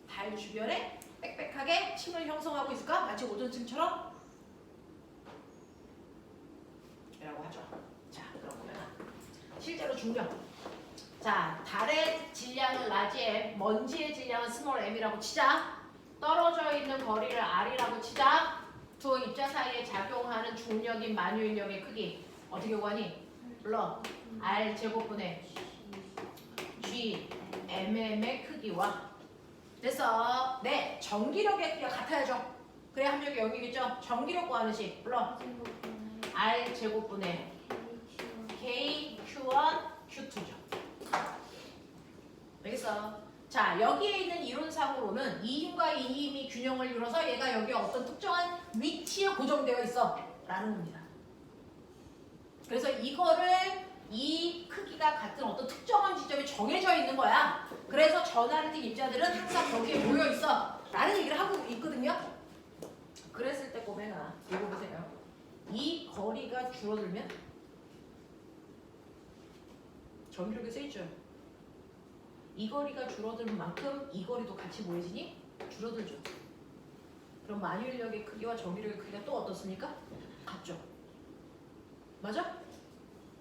달 주변에 빽빽하게 층을 형성하고 있을까? 마치 오존층처럼? 라고 하죠. 자, 그러면 실제로 중력. 자, 달의 질량은 라지 m, 먼지의 질량은 스몰 m이라고 치자. 떨어져 있는 거리를 r이라고 치자. 두 입자 사이에 작용하는 중력인 만유인력의 크기 어떻게 구하니? 불러. r 제곱분의 g mm의 크기와 그래서 네, 전기력의 크기가 같아야죠. 그래야 합력이 0이겠죠. 전기력 구하는 식 불러. r 제곱분의 k q1 q2죠. 알겠어? 자, 여기에 있는 이론상으로는 이 힘과 이 힘이 균형을 이뤄서 얘가 여기에 어떤 특정한 위치에 고정되어 있어 라는 겁니다. 그래서 이거를 이 크기가 같은 어떤 특정한 지점에 정해져 있는 거야. 그래서 전하를 띈 입자들은 항상 거기에 모여 있어 라는 얘기를 하고 있거든요. 그랬을 때 꼬매가 이거 보세요. 이 거리가 줄어들면 전기력이 세죠. 이 거리가 줄어드는 만큼 이 거리도 같이 모여지니 줄어들죠. 그럼 만유인력의 크기와 전기력의 크기가 또 어떻습니까? 같죠. 맞아?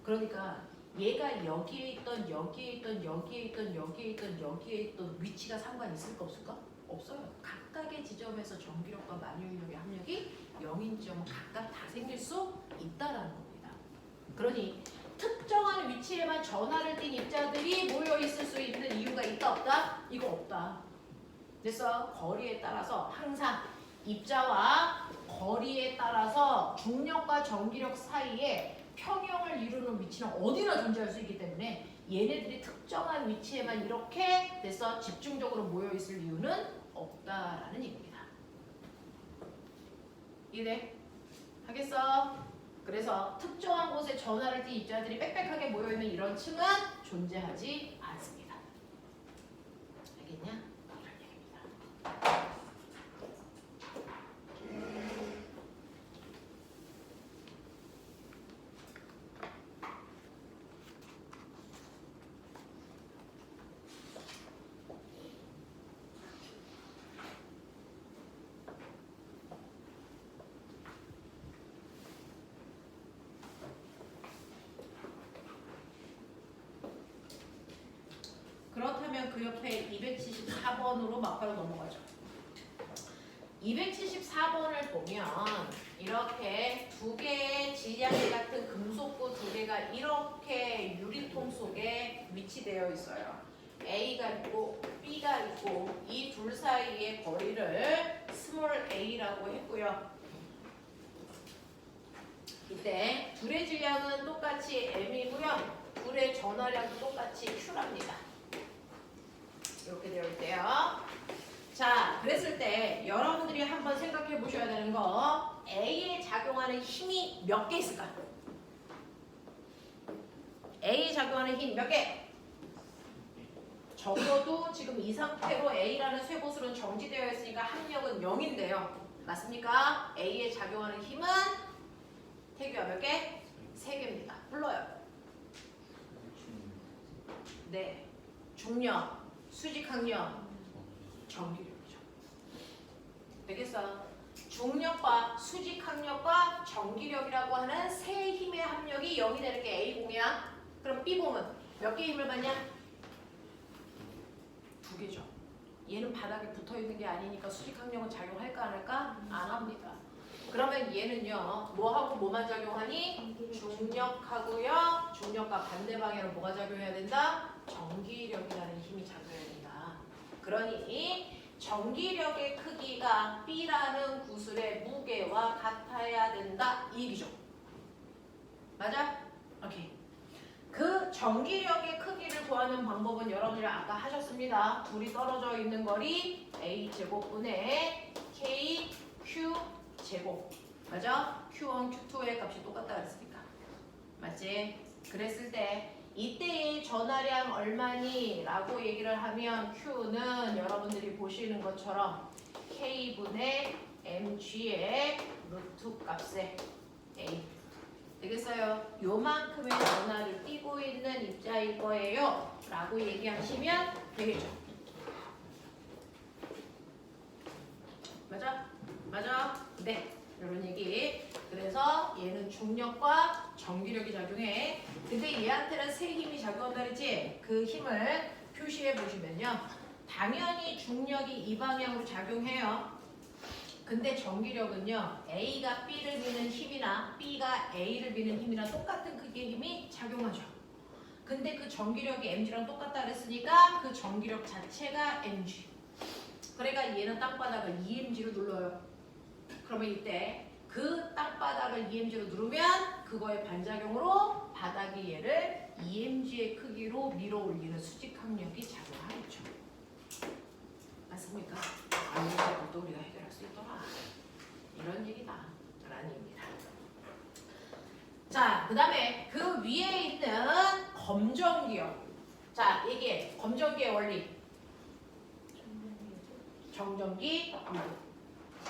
그러니까 얘가 여기에 있던 여기에 있던 여기에 있던 여기에 있던 여기에 있던 위치가 상관이 있을까 없을까? 없어요. 각각의 지점에서 전기력과 만유인력의 합력이 0인 지점은 각각 다 생길 수 있다라는 겁니다. 그러니 특정한 위치에만 전화를 띈 입자들이 모여 있을 수 있는 이유가 있다 없다? 이거 없다. 그래서 거리에 따라서 항상 입자와 거리에 따라서 중력과 전기력 사이에 평형을 이루는 위치는 어디나 존재할 수 있기 때문에 얘네들이 특정한 위치에만 이렇게 돼서 집중적으로 모여 있을 이유는 없다라는 얘기입니다. 이해돼? 하겠어? 그래서 특정한 곳에 전화를 띈 입자들이 빽빽하게 모여있는 이런 층은 존재하지 않습니다. 알겠냐? 이런 얘기입니다. 그렇다면 그 옆에 274번으로 막바로 넘어가죠. 274번을 보면 이렇게 두 개의 질량이 같은 금속구 두 개가 이렇게 유리통 속에 위치되어 있어요. A가 있고 B가 있고 이 둘 사이의 거리를 스몰 a라고 했고요. 이때 둘의 질량은 똑같이 m이고요. 둘의 전화량도 똑같이 q랍니다. 이렇게 되어 있대요. 자, 그랬을 때 여러분들이 한번 생각해 보셔야 되는 거 A에 작용하는 힘이 몇 개 있을까? A에 작용하는 힘 몇 개? 적어도 지금 이 상태로 A라는 쇠고슬은 정지되어 있으니까 합력은 0인데요. 맞습니까? A에 작용하는 힘은 태규야 몇 개? 3개입니다. 불러요. 네. 중력, 수직항력, 전기력이죠. 되겠어? 중력과 수직항력과 전기력이라고 하는 세 힘의 합력이 0이 되는 게 A봉이야. 그럼 B봉은 몇 개의 힘을 받냐? 2개죠. 얘는 바닥에 붙어있는 게 아니니까 수직항력은 작용할까 안 할까? 안 합니다. 그러면 얘는요. 뭐하고 뭐만 작용하니? 중력하고요. 중력과 반대 방향으로 뭐가 작용해야 된다? 전기력이라는 힘이 작용해야 된다. 그러니 전기력의 크기가 B라는 구슬의 무게와 같아야 된다. 이 얘기죠. 맞아? 오케이. 그 전기력의 크기를 구하는 방법은 여러분들이 아까 하셨습니다. 둘이 떨어져 있는 거리 A제곱분의 KQ제곱. 맞아? Q1, Q2의 값이 똑같다 그랬으니까. 맞지? 그랬을 때 이때의 전화량 얼마니? 라고 얘기를 하면 Q는 여러분들이 보시는 것처럼 K분의 mg의 루트 값에 A. 되겠어요? 요만큼의 전화를 띄고 있는 입자일 거예요. 라고 얘기하시면 되겠죠. 맞아? 맞아? 네. 이런 얘기. 그래서 얘는 중력과 전기력이 작용해. 근데 얘한테는 세 힘이 작용한다 그랬지? 그 힘을 표시해 보시면요. 당연히 중력이 이 방향으로 작용해요. 근데 전기력은요. A가 B를 미는 힘이나 B가 A를 미는 힘이랑 똑같은 크기의 힘이 작용하죠. 근데 그 전기력이 mg랑 똑같다 그랬으니까 그 전기력 자체가 mg. 그러니까 얘는 땅바닥을 EMG로 눌러요. 그러면 이때 그 땅바닥을 EMG로 누르면 그거의 반작용으로 바닥이 얘를 EMG의 크기로 밀어 올리는 수직항력이 작용하겠죠. 맞습니까? 아니, 이것도 우리가 해결할 수 있더라. 이런 얘기다. 라는 얘기입니다. 자, 그 다음에 그 위에 있는 검정기역. 자, 얘기해. 검정기의 원리. 정전기 유도.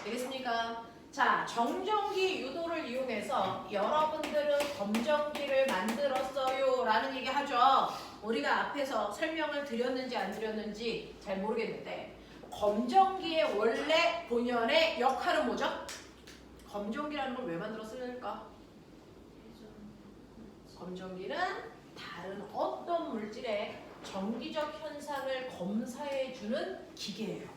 되겠습니까? 자, 정전기 유도를 이용해서 여러분들은 검정기를 만들었어요 라는 얘기 하죠. 우리가 앞에서 설명을 드렸는지 안 드렸는지 잘 모르겠는데 검정기의 원래 본연의 역할은 뭐죠? 검정기라는 걸 왜 만들었을까? 검정기는 다른 어떤 물질의 정기적 현상을 검사해주는 기계예요.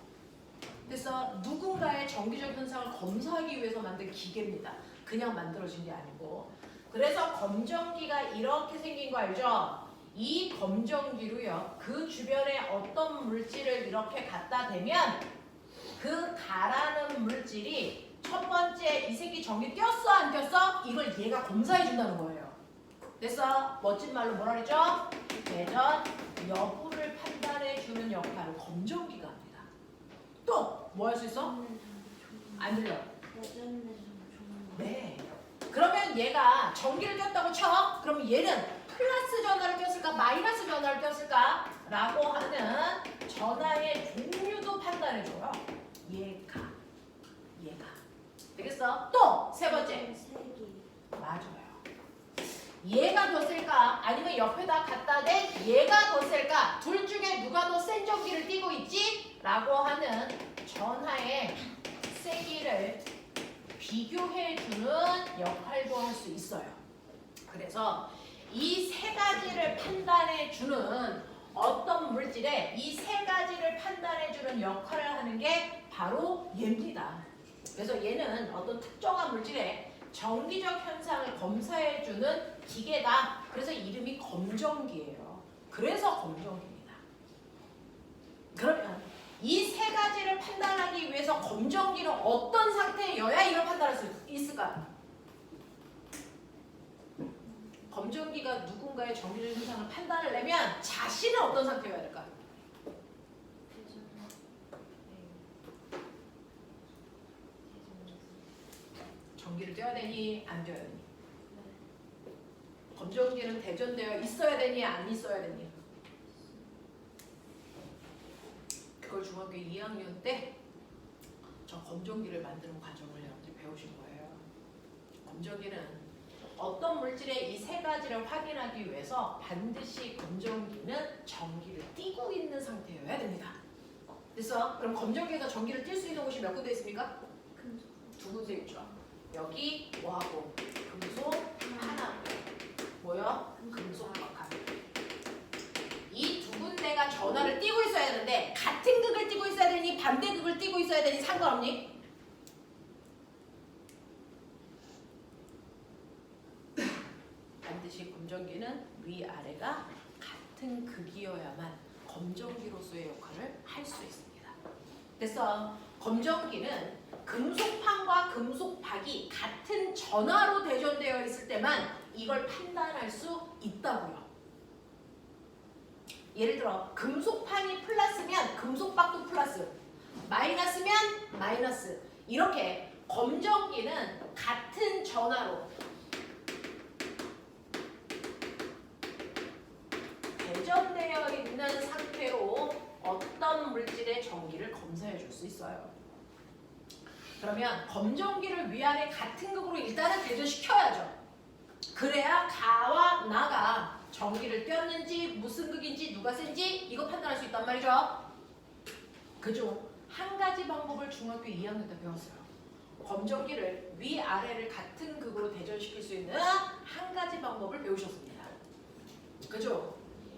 그래서 누군가의 정기적 현상을 검사하기 위해서 만든 기계입니다. 그냥 만들어진 게 아니고. 그래서 검정기가 이렇게 생긴 거 알죠? 이 검정기로요. 그 주변에 어떤 물질을 이렇게 갖다 대면 그 가라는 물질이 첫 번째 이 새끼 전기 띄었어 안 띄었어? 이걸 얘가 검사해 준다는 거예요. 됐어? 멋진 말로 뭐라 그랬죠? 대전 여부를 판단해 주는 역할을 검정기가 합니다. 또 뭐 할 수 있어? 안 들려. 네. 그러면 얘가 전기를 띄었다고 쳐. 그럼 얘는 플러스 전화를 띄었을까 마이너스 전화를 띄었을까? 라고 하는 전화의 종류도 판단해줘요. 얘가. 되겠어? 또 세 번째. 맞아요. 얘가 더 셀까? 아니면 옆에다 갖다 댄 얘가 더 셀까? 둘 중에 누가 더 센 전기를 띄고 있지? 라고 하는 전하의 세기를 비교해주는 역할도 할 수 있어요. 그래서 이 세 가지를 판단해주는 어떤 물질에 이 세 가지를 판단해주는 역할을 하는 게 바로 얘입니다. 그래서 얘는 어떤 특정한 물질의 정기적 현상을 검사해주는 기계다. 그래서 이름이 검정기예요. 그래서 검정기입니다. 그러면 이 세 가지를 판단하기 위해서 검정기는 어떤 상태여야 이걸 판단할 수 있을까? 검정기가 누군가의 정기적 현상을 판단을 내면 자신은 어떤 상태여야 될까? 전기를 띄어야 되니 안 띄어야 되니? 검정기는 대전되어 있어야 되니 안 있어야 되니? 그걸 중학교 2학년 때 저 검정기를 만드는 과정을 여러분들이 배우신 거예요. 검정기는 어떤 물질의 이 세 가지를 확인하기 위해서 반드시 검정기는 전기를 띠고 있는 상태여야 됩니다. 됐어? 그럼 검정기에서 전기를 띨 수 있는 곳이 몇 군데 있습니까? 두 군데 있죠. 여기 뭐하고 금속 하나 뭐요? 금속 박하. 이 두 군데가 전하를 띄고 있어야 되는데 같은 극을 띄고 있어야 되니 반대 극을 띄고 있어야 되니 상관없니? 반드시 검정기는 위아래가 같은 극이어야만 검정기로서의 역할을 할 수 있습니다. 그래서 검정기는 금속판과 금속박이 같은 전하로 대전되어 있을 때만 이걸 판단할 수 있다고요. 예를 들어 금속판이 플러스면 금속박도 플러스, 마이너스면 마이너스. 이렇게 검정기는 같은 전하로 대전되어 있는 상태로 어떤 물질의 전기를 검사해 줄 수 있어요. 그러면 검정기를 위아래 같은 극으로 일단은 대전시켜야죠. 그래야 가와 나가 전기를 띄었는지 무슨 극인지 누가 센지 이거 판단할 수 있단 말이죠. 그죠? 한 가지 방법을 중학교 2학년 때 배웠어요. 검정기를 위아래를 같은 극으로 대전시킬 수 있는 한 가지 방법을 배우셨습니다. 그죠?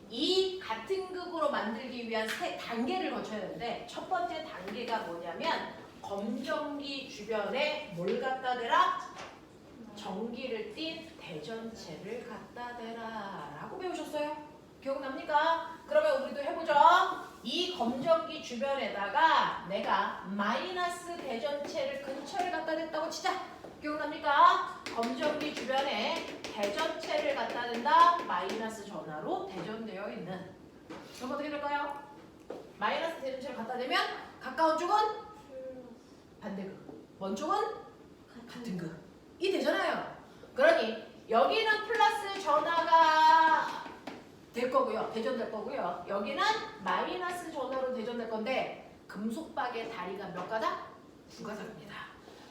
이 같은 극으로 만들기 위한 세 단계를 거쳐야 되는데 첫 번째 단계가 뭐냐면 검정기 주변에 뭘 갖다 대라? 전기를 띤 대전체를 갖다 대라 라고 배우셨어요. 기억납니까? 그러면 우리도 해보죠. 이 검정기 주변에다가 내가 마이너스 대전체를 근처에 갖다 댔다고 치자. 기억납니까? 검정기 주변에 대전체를 갖다 댄다. 마이너스 전하로 대전되어 있는. 그럼 어떻게 될까요? 마이너스 대전체를 갖다 대면 가까운 쪽은 반대극, 먼 쪽은 같은 극이 되잖아요. 그러니 여기는 플러스 전하가 될 거고요. 대전될 거고요. 여기는 마이너스 전하로 대전될 건데 금속박의 다리가 몇 가닥? 두 가닥입니다.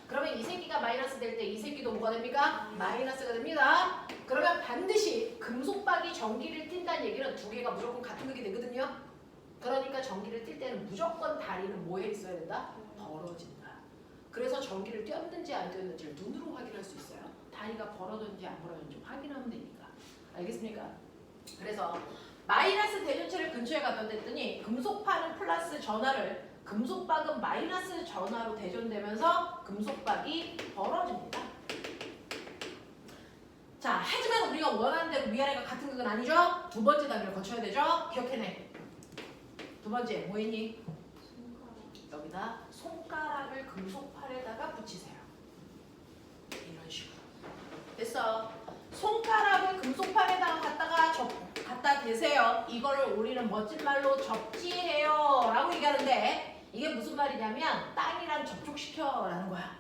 그러면 이 새끼가 마이너스 될 때 이 새끼도 뭐가 됩니까? 마이너스가 됩니다. 그러면 반드시 금속박이 전기를 띈다는 얘기는 두 개가 무조건 같은 극이 되거든요. 그러니까 전기를 띌 때는 무조건 다리는 뭐에 있어야 된다? 벌어진다. 그래서 전기를 띄었는지 안 띄었는지를 눈으로 확인할 수 있어요. 다리가 벌어졌는지 안 벌어졌는지 확인하면 되니까. 알겠습니까? 그래서 마이너스 대전체를 근처에 갖다 댔더니 금속판은 플러스 전하를, 금속박은 마이너스 전하로 대전되면서 금속박이 벌어집니다. 자, 하지만 우리가 원하는 대로 위아래가 같은 극은 아니죠? 두 번째 단계를 거쳐야 되죠? 기억해내. 두 번째, 뭐 했니? 손가락. 여기다 손가락을 금속팔에다가 붙이세요. 이런 식으로. 됐어. 손가락을 금속팔에다가 갖다 대세요. 이거를 우리는 멋진 말로 접지해요 라고 얘기하는데 이게 무슨 말이냐면 땅이랑 접촉시켜 라는 거야.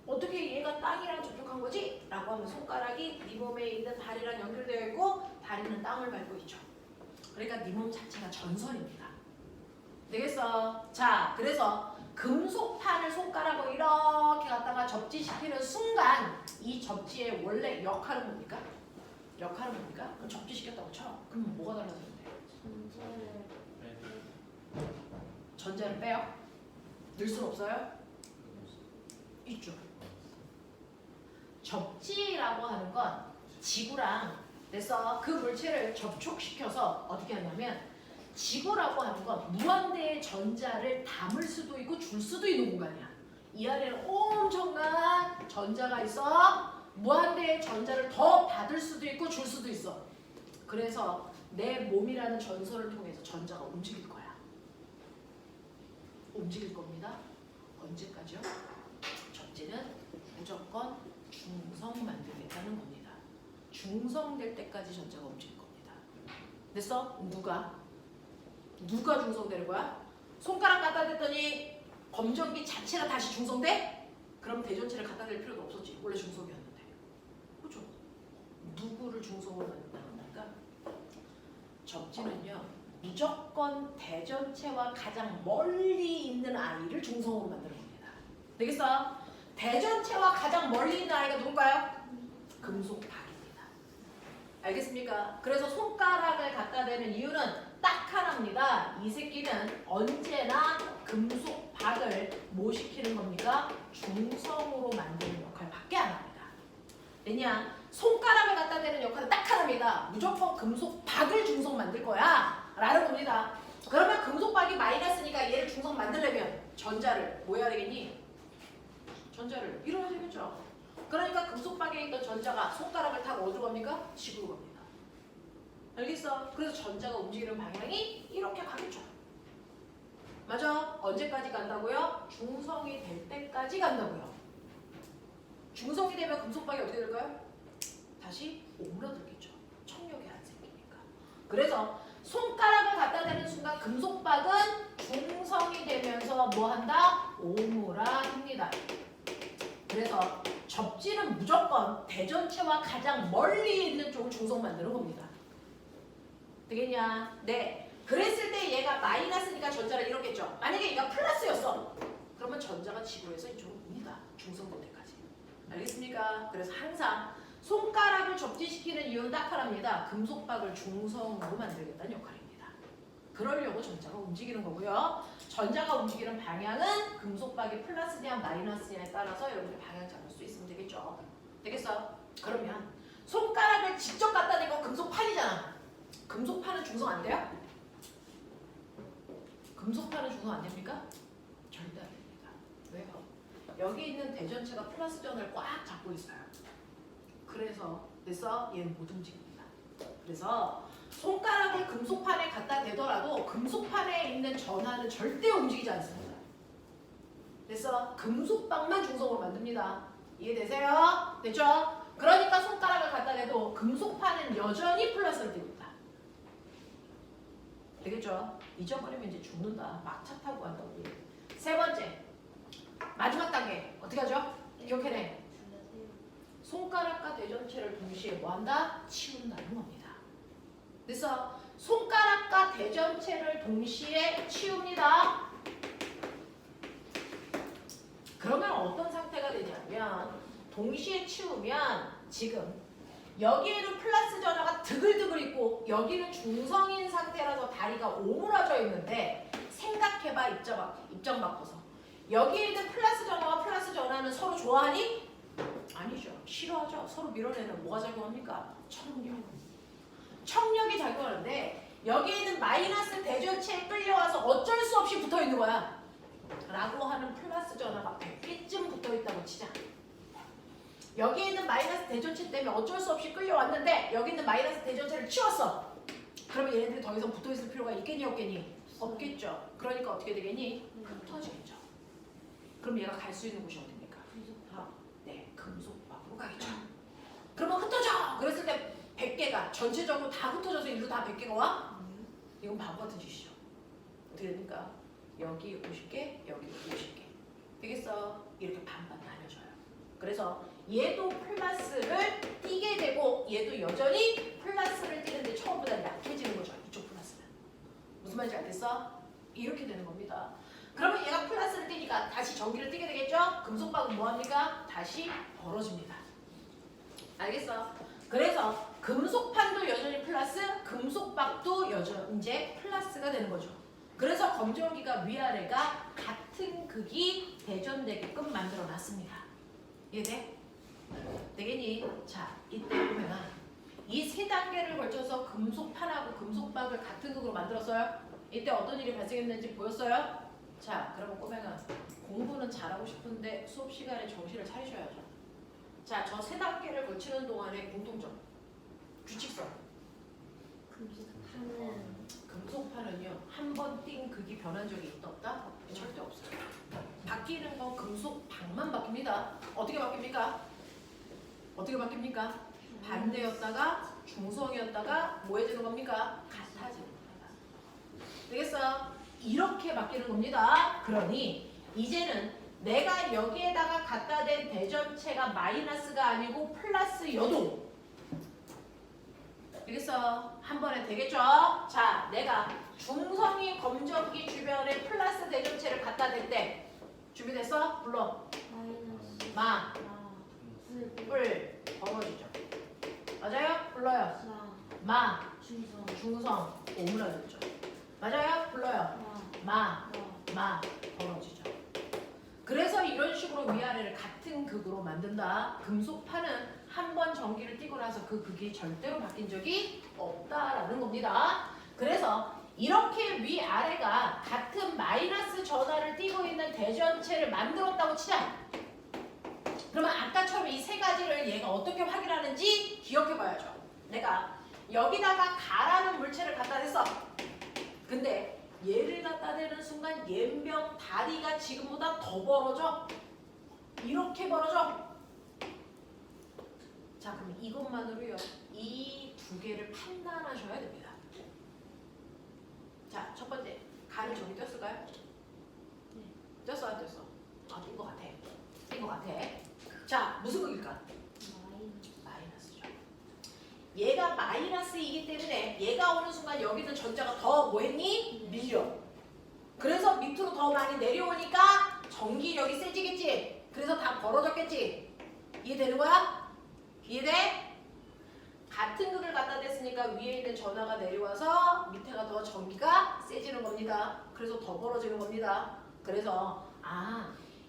어떻게 얘가 땅이랑 접촉한 거지? 라고 하면 손가락이 네 몸에 있는 발이랑 연결되어 있고 다리는 땅을 밟고 있죠. 그러니까 네 몸 자체가 전선입니다. 되겠어? 자, 그래서 금속판을 손가락으로 이렇게 갖다가 접지시키는 순간 이 접지의 원래 역할은 뭡니까? 역할은 뭡니까? 그럼 접지시켰다고 쳐. 그럼 뭐가 달라지는데? 전제를 전자를 빼요? 늘 순 없어요? 있죠. 접지라고 하는 건 지구랑 그래서 그 물체를 접촉시켜서 어떻게 하냐면 지구라고 하는 건 무한대의 전자를 담을 수도 있고 줄 수도 있는 공간이야. 이 안에는 엄청난 전자가 있어. 무한대의 전자를 더 받을 수도 있고 줄 수도 있어. 그래서 내 몸이라는 전선을 통해서 전자가 움직일 거야. 움직일 겁니다. 언제까지요? 접지는 무조건 중성 만들겠다는 겁니다. 중성될 때까지 전자가 움직일 겁니다. 됐어? 누가 중성되는 거야? 손가락 갖다 댔더니 검정기 자체가 다시 중성돼? 그럼 대전체를 갖다 댈 필요도 없었지. 원래 중성이었는데. 그렇죠? 누구를 중성으로 만든다는 겁니까? 접지는요. 무조건 대전체와 가장 멀리 있는 아이를 중성으로 만드는 겁니다. 되겠어? 대전체와 가장 멀리 있는 아이가 누굴까요? 금속박입니다. 알겠습니까? 그래서 손가락을 갖다 대는 이유는 딱 하나입니다. 이 새끼는 언제나 금속박을 뭐 시키는 겁니까? 중성으로 만드는 역할밖에 안 합니다. 왜냐? 손가락을 갖다 대는 역할은 딱 하나입니다. 무조건 금속박을 중성 만들 거야 라는 겁니다. 그러면 금속박이 마이너스니까 얘를 중성 만들려면 전자를 뭐 해야 되겠니? 전자를 밀어야 되겠죠. 그러니까 금속박에 있던 전자가 손가락을 타고 어디로 갑니까? 지구로 갑니다. 알겠어? 그래서 전자가 움직이는 방향이 이렇게 가겠죠. 맞아? 언제까지 간다고요? 중성이 될 때까지 간다고요. 중성이 되면 금속박이 어떻게 될까요? 다시 오므러들겠죠. 청력이 안 생기니까. 그래서 손가락을 갖다 대는 순간 금속박은 중성이 되면서 뭐 한다? 오므라듭니다. 그래서 접지는 무조건 대전체와 가장 멀리 있는 쪽을 중성 만드는 겁니다. 되겠냐? 네. 그랬을 때 얘가 마이너스니까 전자를 이렇겠죠. 만약에 얘가 플러스였어. 그러면 전자가 지구에서 이쪽으로 옵니다. 중성될 때까지. 알겠습니까? 그래서 항상 손가락을 접지시키는 이유는 딱 하나입니다. 금속박을 중성으로 만들겠다는 역할입니다. 그러려고 전자가 움직이는 거고요. 전자가 움직이는 방향은 금속박이 플러스냐 마이너스냐에 따라서 여러분이 방향 잡을 수 있으면 되겠죠. 되겠어? 그러면 손가락을 직접 갖다 대고 금속판이잖아. 금속판은 중성 안 돼요? 금속판은 중성 안 됩니까? 절대 안 됩니다. 왜요? 여기 있는 대전체가 플러스 전을 꽉 잡고 있어요. 그래서 얘는 못 움직입니다. 그래서 손가락을 금속판에 갖다 대더라도 금속판에 있는 전하는 절대 움직이지 않습니다. 그래서 금속박만 중성으로 만듭니다. 이해되세요? 됐죠? 그러니까 손가락을 갖다 대도 금속판은 여전히 플러스를 띱니다. 되겠죠? 잊어버리면 이제 죽는다. 막차 타고 간다 우리. 세 번째, 마지막 단계 어떻게 하죠? 기억해내. 손가락과 대전체를 동시에 뭐한다? 치운다는 겁니다. 그래서 손가락과 대전체를 동시에 치웁니다. 그러면 어떤 상태가 되냐면 동시에 치우면 지금 여기에는 플러스 전하가 드글드글 있고 여기는 중성인 상태라서 다리가 오므라져 있는데 생각해봐. 입장 바꿔서 여기에 있는 플러스 전하와 플러스 전하는 서로 좋아하니? 아니죠. 싫어하죠. 서로 밀어내는 뭐가 작용합니까? 청력이 작용하는데 여기에 있는 마이너스 대전체에 끌려와서 어쩔 수 없이 붙어있는 거야 라고 하는 플러스 전하가 100개쯤 붙어있다고 치자. 여기에 있는 마이너스 대전체 때문에 어쩔 수 없이 끌려왔는데 여기 있는 마이너스 대전체를 치웠어. 그러면 얘네들이 더 이상 붙어있을 필요가 있겠니 없겠니? 없겠죠. 그러니까 어떻게 되겠니? 흩어지겠죠. 그럼 얘가 갈 수 있는 곳이 어딥니까? 금속밥. 네, 금속밥으로 가겠죠. 그러면 흩어져! 그랬을 때 100개가 전체적으로 다 흩어져서 일로 다 100개가 와? 이건 바보 같은 짓이죠. 어떻게 됩니까? 여기 50개, 여기 50개. 되겠어? 이렇게 반반 나눠져요. 그래서 얘도 플러스를 띄게 되고 얘도 여전히 플러스를 띄는데 처음보다 약해지는 거죠. 이쪽 플러스는. 무슨 말인지 알겠어? 이렇게 되는 겁니다. 그러면 얘가 플러스를 띄니까 다시 전기를 띄게 되겠죠? 금속박은 뭐합니까? 다시 벌어집니다. 알겠어? 그래서 금속판도 여전히 플러스, 금속박도 여전히 이제 플러스가 되는 거죠. 그래서 검정기가 위아래가 같은 극이 대전되게끔 만들어 놨습니다. 이해돼? 되겠니? 자, 이때 보면 이 세 단계를 걸쳐서 금속판하고 금속박을 같은 극으로 만들었어요. 이때 어떤 일이 발생했는지 보였어요? 자, 그러면 꼬맹아 공부는 잘하고 싶은데 수업 시간에 정신을 차리셔야죠. 자, 저 세 단계를 거치는 동안의 공통점, 규칙성. 금속판은 금속판은요, 한 번 띵 극이 변한 적이 있다 없다? 절대 없어요. 바뀌는 건 금속박만 바뀝니다. 어떻게 바뀝니까? 어떻게 바뀝니까? 반대였다가 중성이었다가 뭐 해지는 겁니까? 같아지는 겁니다. 되겠어? 이렇게 바뀌는 겁니다. 그러니 이제는 내가 여기에다가 갖다 댄 대전체가 마이너스가 아니고 플러스여도 되겠어? 한 번에 되겠죠? 자, 내가 중성이 검정기 주변에 플러스 대전체를 갖다 댈때 준비됐어? 불러. 마이너스 마, 뿔 뿔, 벌어지죠. 맞아요? 불러요. 마, 중성 중성, 오므라졌죠. 맞아요? 불러요. 마, 벌어지죠. 그래서 이런 식으로 위아래를 같은 극으로 만든다. 금속판은 한 번 전기를 띄고 나서 그 극이 절대로 바뀐 적이 없다라는 겁니다. 그래서 이렇게 위아래가 같은 마이너스 전하를 띄고 있는 대전체를 만들었다고 치자. 그러면 아까처럼 이 세 가지를 얘가 어떻게 확인하는지 기억해 봐야죠. 내가 여기다가 가라는 물체를 갖다 댔어. 근데 얘를 갖다 대는 순간 얘병 다리가 지금보다 더 벌어져. 이렇게 벌어져. 자, 그럼 이것만으로요, 이 두 개를 판단하셔야 됩니다. 자, 첫 번째, 가를 저기 떴을까요? 네. 떴어, 안 떴어? 아, 뜬 것 같아. 뜬 것 같아. 자, 무슨 극일까? 마이너스죠. 얘가 마이너스이기 때문에 얘가 오는 순간 여기는 전자가 더 뭐했니? 밀려. 그래서 밑으로 더 많이 내려오니까 전기력이 세지겠지. 그래서 다 벌어졌겠지. 이해되는 거야? 이해돼? 같은 극을 갖다 댔으니까 위에 있는 전하가 내려와서 밑에가 더 전기가 세지는 겁니다. 그래서 더 벌어지는 겁니다. 그래서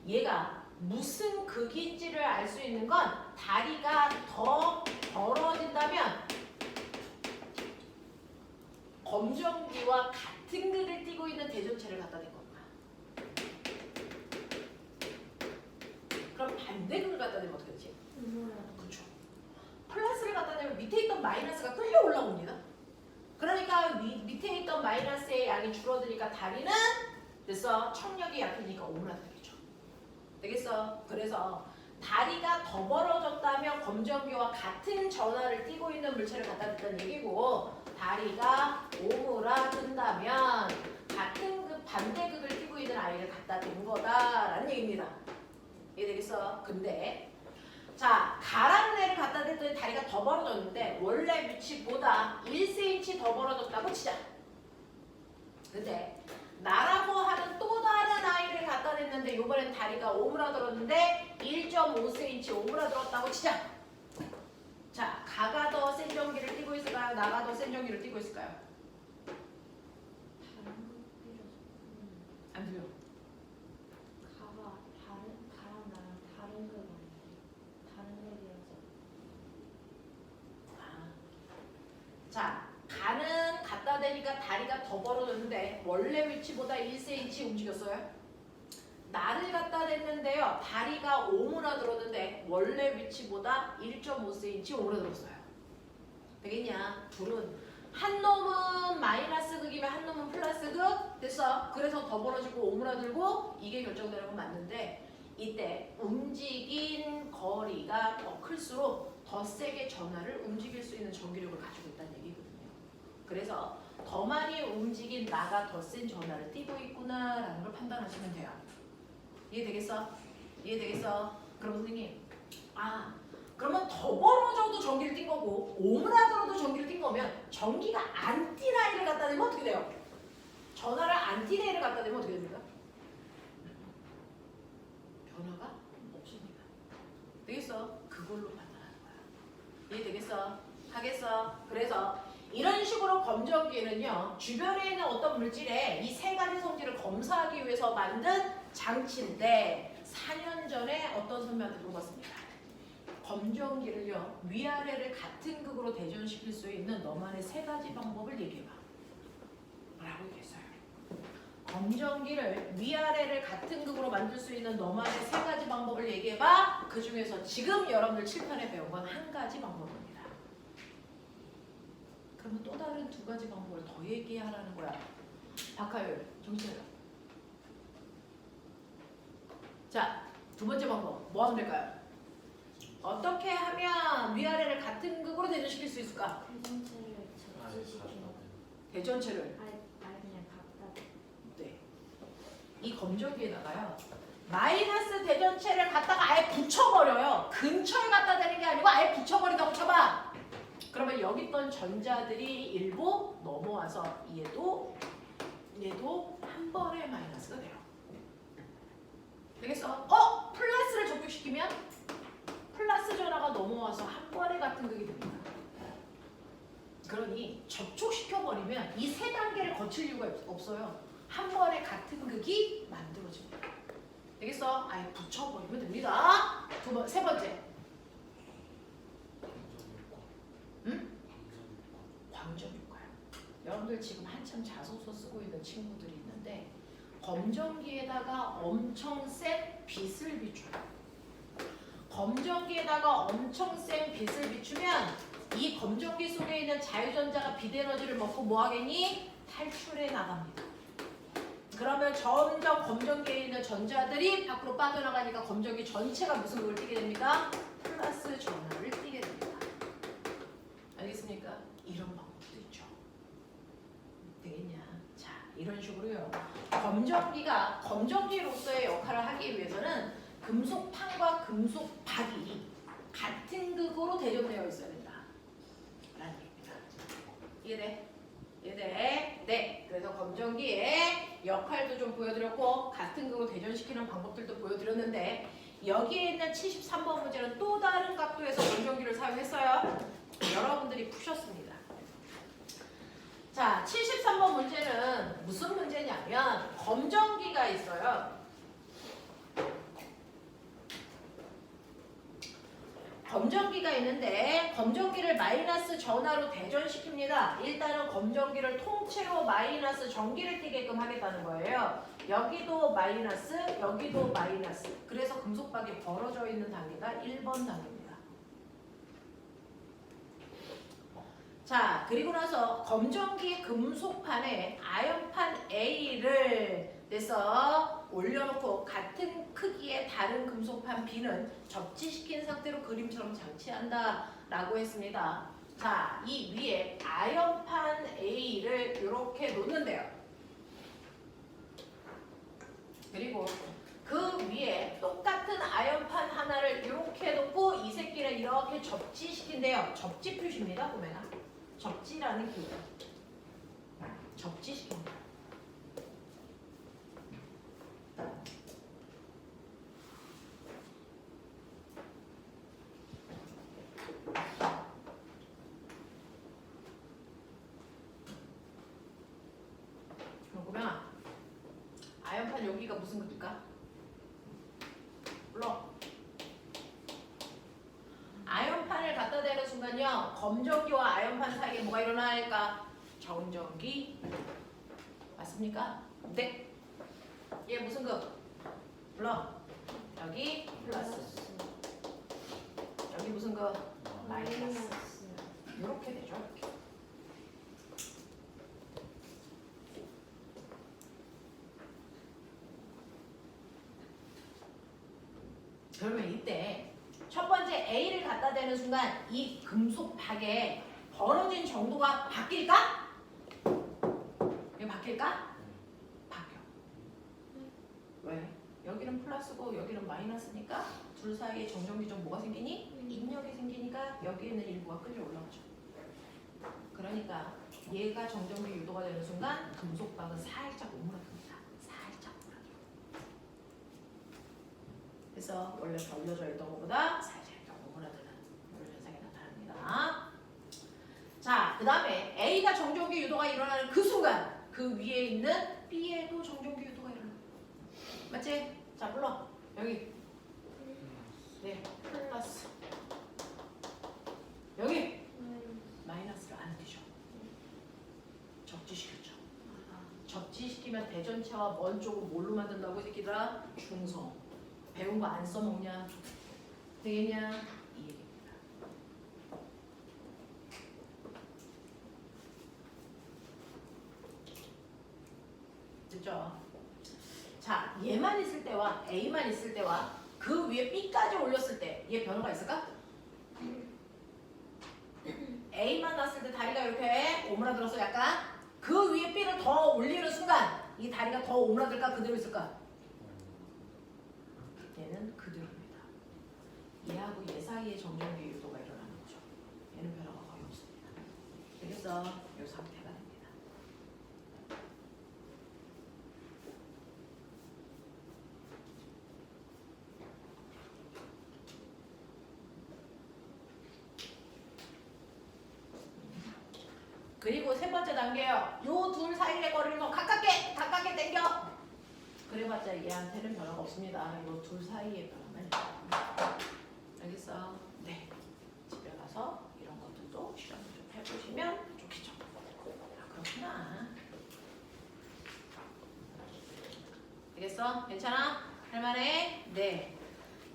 얘가 무슨 극인지를 알 수 있는 건 다리가 더 벌어진다면 검정기와 같은 극을 띠고 있는 대전체를 갖다 댄 겁니다. 그럼 반대극을 갖다 대면 어떻게 되지? 그렇죠. 플러스를 갖다 대면 밑에 있던 마이너스가 끌려 올라옵니다. 그러니까 밑에 있던 마이너스의 양이 줄어드니까 다리는 됐어. 청력이 약해지니까 오므라들겠죠. 되겠어? 그래서 다리가 더 벌어졌다면 검정기와 같은 전하를 띠고 있는 물체를 갖다 댔다는 얘기고, 다리가 오므라든다면 같은 극 반대극을 띠고 있는 아이를 갖다 댄 거다라는 얘기입니다. 이해되겠어? 근데 자, 가라는 애를 갖다 댔더니 다리가 더 벌어졌는데 원래 위치보다 1cm 더 벌어졌다고 치자. 근데 나라고 하는 또 다른 아이를 갖다 댔는데 이번엔 다리가 오므라들었는데 1.5cm 오므라들었다고 치자. 자, 가가 더 센 전기를 띠고 있을까요? 나가 더 센 전기를 띠고 있을까요? 안 들려. 가랑 나랑 다른 거 같네. 다른 얘기여서. 자, 가는 갖다 대니까 다리가 더 벌어졌는데 원래 위치보다 1cm 움직였어요. 날을 갖다 댔는데요. 다리가 오므라들었는데 원래 위치보다 1.5cm 오므라들었어요. 되겠냐? 둘은 한 놈은 마이너스 극이면 한 놈은 플러스 극 됐어. 그래서 더 벌어지고 오므라들고 이게 결정되는 건 맞는데 이때 움직인 거리가 더 클수록 더 세게 전하를 움직일 수 있는 전기력을 가지고 있다는 얘기거든요. 그래서 더 많이 움직인 나가 더 센 전하를 띠고 있구나라는 걸 판단하시면 돼요. 이해되겠어? 이해되겠어? 그럼 선생님, 그러면 더 벌어져도 전기를 띈 거고 오므라들어도 전기를 띈 거면 전기가 안 뛴 아이를 갖다 대면 어떻게 돼요? 전하를 안 띈 아이를 갖다 대면 어떻게 됩니까? 변화가 없습니다. 되겠어? 그걸로 판단하는 거야. 이해되겠어? 하겠어? 그래서 이런 식으로 검정기는요, 주변에 있는 어떤 물질의 이 세 가지 성질을 검사하기 위해서 만든 장치인데 4년 전에 어떤 선배한테 물어봤습니다. 검정기를요, 위아래를 같은 극으로 대전시킬 수 있는 너만의 세 가지 방법을 얘기해봐 라고 얘기했어요. 검정기를 위아래를 같은 극으로 만들 수 있는 너만의 세 가지 방법을 얘기해봐. 그 중에서 지금 여러분들 칠판에 배운 건 한 가지 방법입니다. 그러면 또 다른 두 가지 방법을 더 얘기하라는 거야. 박하율, 정신을. 자, 두 번째 방법 뭐 하면 될까요? 어떻게 하면 위아래를 같은 극으로 대전시킬 수 있을까? 대전체를 적지시키는. 대전체를. 아예 그냥 갖다. 네. 이 검정기에다가요, 마이너스 대전체를 갖다가 아예 붙여버려요. 근처에 갖다 대는 게 아니고 아예 붙여버린다고 쳐봐. 그러면 여기 있던 전자들이 일부 넘어와서 얘도 한 번에 마이너스가 돼요. 되겠어? 플러스를 적극시키면 플러스 전하가 넘어와서 한 번에 같은 극이 됩니다. 그러니 접촉시켜버리면 이 세 단계를 거칠 이유가 없어요. 한 번에 같은 극이 만들어집니다. 되겠어? 아예 붙여버리면 됩니다. 세 번째. 광전효과요. 여러분들 지금 한참 자소서 쓰고 있는 친구들이 있는데 검정기에다가 엄청 센 빛을 비춰요. 검정기에다가 엄청 센 빛을 비추면 이 검정기 속에 있는 자유전자가 빛 에너지를 먹고 뭐 하겠니? 탈출해 나갑니다. 그러면 점점 검정기에 있는 전자들이 밖으로 빠져나가니까 검정기 전체가 무슨 극을 띠게 됩니까? 플러스 전하를 띠게 됩니다. 알겠습니까? 이런 방법도 있죠. 되겠냐? 자, 이런 식으로요. 검정기로서의 역할을 하기 위해서는 금속판과 금속박이 같은 극으로 대전되어 있어야 된다. 라는 얘기입니다. 이해돼? 이해돼? 네. 그래서 검정기의 역할도 좀 보여드렸고 같은 극으로 대전시키는 방법들도 보여드렸는데 여기에 있는 73번 문제는 또 다른 각도에서 검정기를 사용했어요. 여러분들이 푸셨습니다. 자, 73번 문제는 무슨 문제냐면 검정기가 있어요. 검정기가 있는데 검정기를 마이너스 전하로 대전시킵니다. 일단은 검정기를 통째로 마이너스 전기를 띠게끔 하겠다는 거예요. 여기도 마이너스, 여기도 마이너스. 그래서 금속박이 벌어져 있는 단계가 1번 단계입니다. 자, 그리고 나서 검정기 금속판에 아연판 A를 내서 올려놓고 같은 크기의 다른 금속판 B는 접지시킨 상태로 그림처럼 장치한다 라고 했습니다. 자, 이 위에 아연판 A를 이렇게 놓는데요. 그리고 그 위에 똑같은 아연판 하나를 이렇게 놓고 이 새끼를 이렇게 접지시킨대요. 접지 표시입니다. 보면은 접지라는 기호. 접지시킵니다. 그러면 아연판 여기가 무슨 극일까? 물론 아연판을 갖다 대는 순간요, 검정기와 아연판 사이에 뭐가 일어날까? 정전기. 맞습니까? 네. 얘 무슨 극? 불러. 여기 플러스. 여기 무슨 거? 마이너스. 이렇게 되죠. 이렇게. 그러면 이때 첫 번째 A를 갖다 대는 순간 이 금속 박에 벌어진 정도가 바뀔까? 이게 바뀔까? 바뀌어. 왜? 여기는 플러스고 여기는 마이너스니까 둘 사이에 정정비적 뭐가 생기니? 인력이 생기니까 여기에 있는 일부가 끌려 올라가죠. 그러니까 얘가 정정비 유도가 되는 순간 금속박은 살짝 오므라듭니다. 살짝 오므라들어. 그래서 원래 벌려져 있던 것보다 살짝 오므라드는 이런 현상이 나타납니다. 자, 그 다음에 A가 정정비 유도가 일어나는 그 순간 그 위에 있는 B에도 정정비 유도가 일어나. 맞지? 자, 불러. 여기. 네, 플러스. 여기 마이너스를 안 되죠. 적지시켰죠. 적지시키면 대전체와 먼 쪽을 뭘로 만든다고 이 새끼들아? 중성. 배운 거 안 써먹냐? 되겠냐? 이 얘기입니다. 됐죠? 자, 얘만 있을 때와 A만 있을 때와 그 위에 B까지 올렸을 때 얘 변화가 있을까? A만 놨을 때 다리가 이렇게 오므라들어서 약간 그 위에 B를 더 올리는 순간 이 다리가 더 오므라들까 그대로 있을까? 얘는 그대로입니다. 얘하고 얘 사이에 정정비 유도가 일어나는 거죠. 얘는 변화가 거의 없습니다. 그래서 이 상태가 됩니다. 그리고 세 번째 단계요. 요 둘 사이의 거리를 더 가깝게 당겨. 그래봤자 얘한테는 변화가 없습니다. 요 둘 사이의 변화만. 알겠어? 네. 집에 가서 이런 것들도 실험 좀 해보시면 좋겠죠. 아, 그렇구나. 알겠어? 괜찮아? 할만해? 네.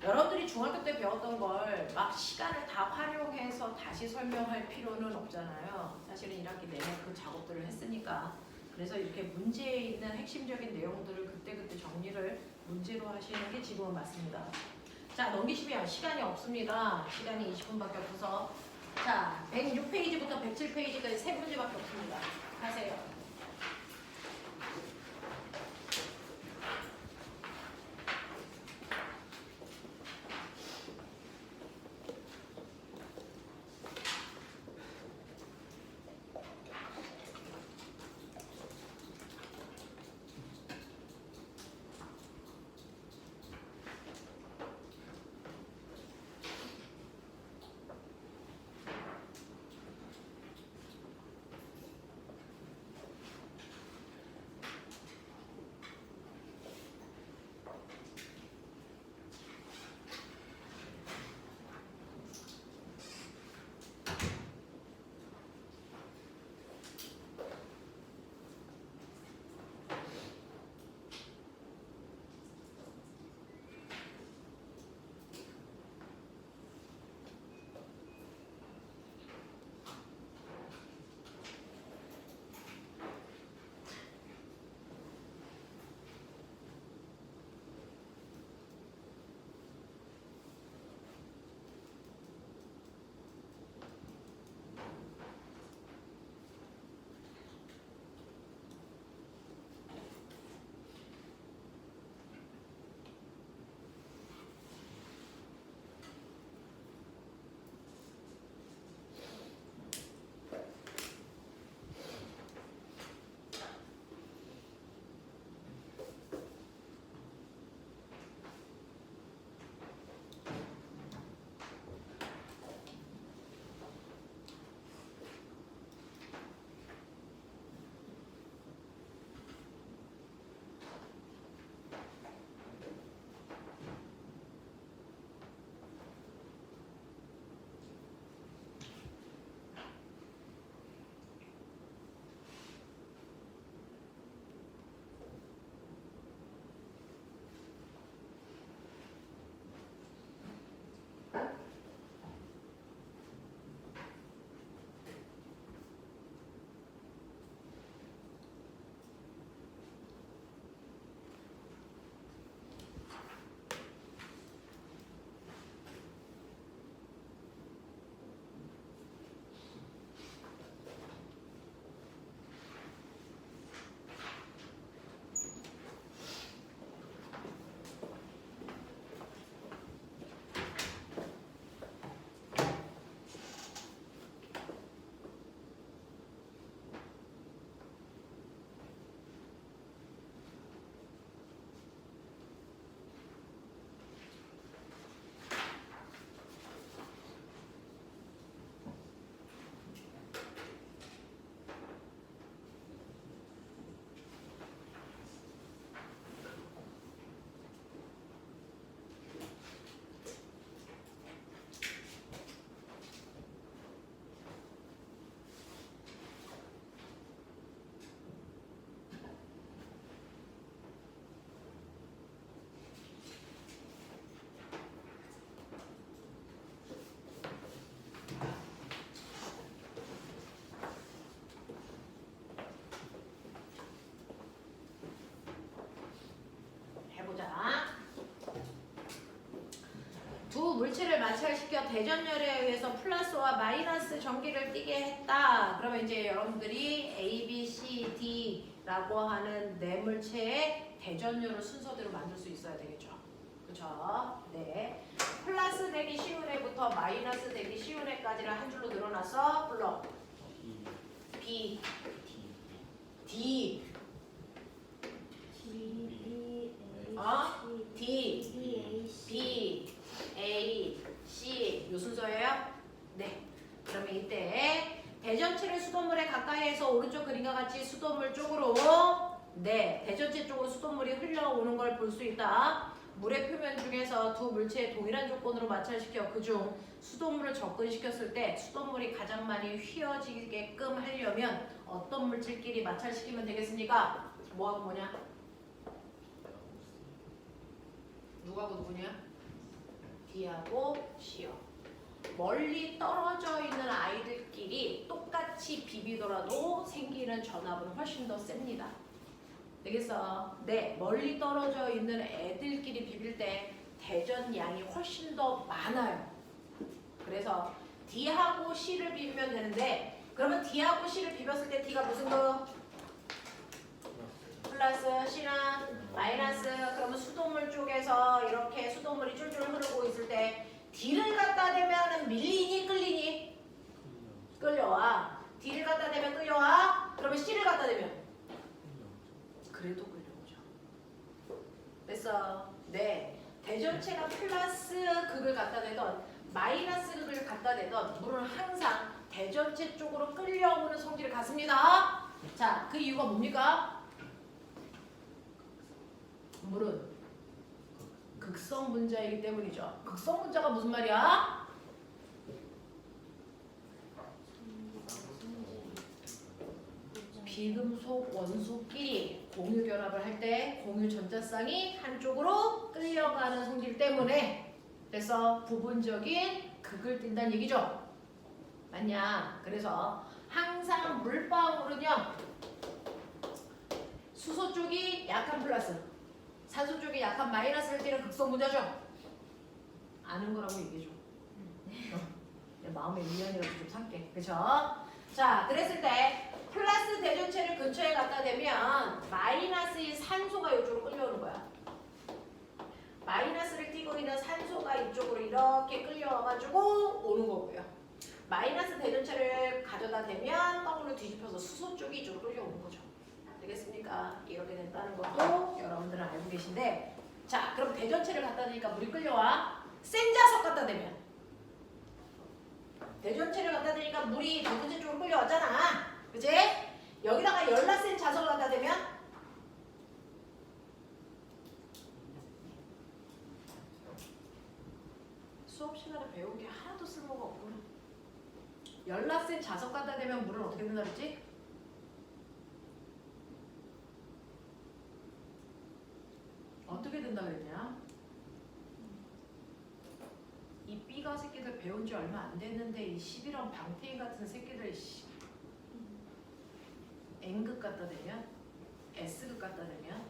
여러분들이 중학교 때 배웠던 걸 막 시간을 다 활용해서 다시 설명할 필요는 없잖아요. 사실은 1학기 내내 그 작업들을 했으니까. 그래서 이렇게 문제에 있는 핵심적인 내용들을 그때그때 정리를 문제로 하시는 게 지금은 맞습니다. 자, 넘기시면 시간이 없습니다. 시간이 20분밖에 없어서. 자, 106페이지부터 107페이지까지 세 문제밖에 없습니다. 하세요. 마찰시켜 대전열에 의해서 플러스와 마이너스 전기를 띠게 했다. 그러면 이제 여러분들이 A, B, C, D라고 하는 네 물체의 대전열을 순서대로 만들 수 있어야 되겠죠. 그렇죠? 네. 플러스 되기 쉬운 애부터 마이너스 되기 쉬운 애까지를 한 줄로 늘어나서 불러. B, D, D, B, A, C 요 순서예요? 네. 그러면 이때 대전체를 수돗물에 가까이에서 오른쪽 그림과 같이 수돗물 쪽으로 네 대전체 쪽으로 수돗물이 흘러오는 걸 볼 수 있다. 물의 표면 중에서 두 물체의 동일한 조건으로 마찰시켜 그중 수돗물을 접근시켰을 때 수돗물이 가장 많이 휘어지게끔 하려면 어떤 물질끼리 마찰시키면 되겠습니까? 뭐하고 뭐냐? 누구하고 누구냐? D하고 C요. 멀리 떨어져 있는 아이들끼리 똑같이 비비더라도 생기는 전압은 훨씬 더 셉니다. 되겠어? 네, 멀리 떨어져 있는 애들끼리 비빌 때 대전량이 훨씬 더 많아요. 그래서 D하고 C를 비비면 되는데 그러면 D하고 C를 비볐을 때 D가 무슨 거? 플러스 C는 마이너스. 그러면 수돗물 쪽에서 이렇게 수돗물이 줄줄 흐르고 있을 때 D를 갖다 대면 밀리니 끌리니? 끌려와. D를 갖다 대면 끌려와. 그러면 C를 갖다 대면 그래도 끌려오죠. 됐어? 네. 대전체가 플러스 극을 갖다 대던 마이너스 극을 갖다 대던 물은 항상 대전체 쪽으로 끌려오는 성질을 갖습니다. 자, 그 이유가 뭡니까? 물은 극성 분자이기 때문이죠. 극성 분자가 무슨 말이야? 비금속 원소끼리 공유 결합을 할 때 공유 전자쌍이 한쪽으로 끌려가는 성질 때문에 그래서 부분적인 극을 띈다는 얘기죠. 맞냐? 그래서 항상 물방울은요 수소 쪽이 약한 플러스 산소 쪽이 약한 마이너스를 띠는 극성 분자죠. 아는 거라고 얘기해줘. 내 마음에 미안이라도 좀 살게. 그쵸? 자, 그랬을 때 플러스 대전체를 근처에 갖다 대면 마이너스인 산소가 이쪽으로 끌려오는 거야. 마이너스를 띠고 있는 산소가 이쪽으로 이렇게 끌려와가지고 오는 거고요. 마이너스 대전체를 가져다 대면 거꾸로 뒤집혀서 수소 쪽이 이쪽으로 끌려오는 거죠. 되겠습니까? 이렇게 된다는 것도 여러분들은 알고 계신데 자, 그럼 대전체를 갖다 대니까 물이 끌려와. 센 자석 갖다 대면 대전체를 갖다 대니까 물이 대전체 쪽으로 끌려왔잖아. 그치? 여기다가 열나센 자석을 갖다 대면 수업 시간에 배운 게 하나도 쓸모가 없구나. 열나센 자석 갖다 대면 물은 어떻게 된다 그랬지? 어떻게 된다 그랬냐? 이 B가 새끼들 배운 지 얼마 안 됐는데 이 11원 방태인 같은 새끼들 N극 갖다 대면 S극 갖다 대면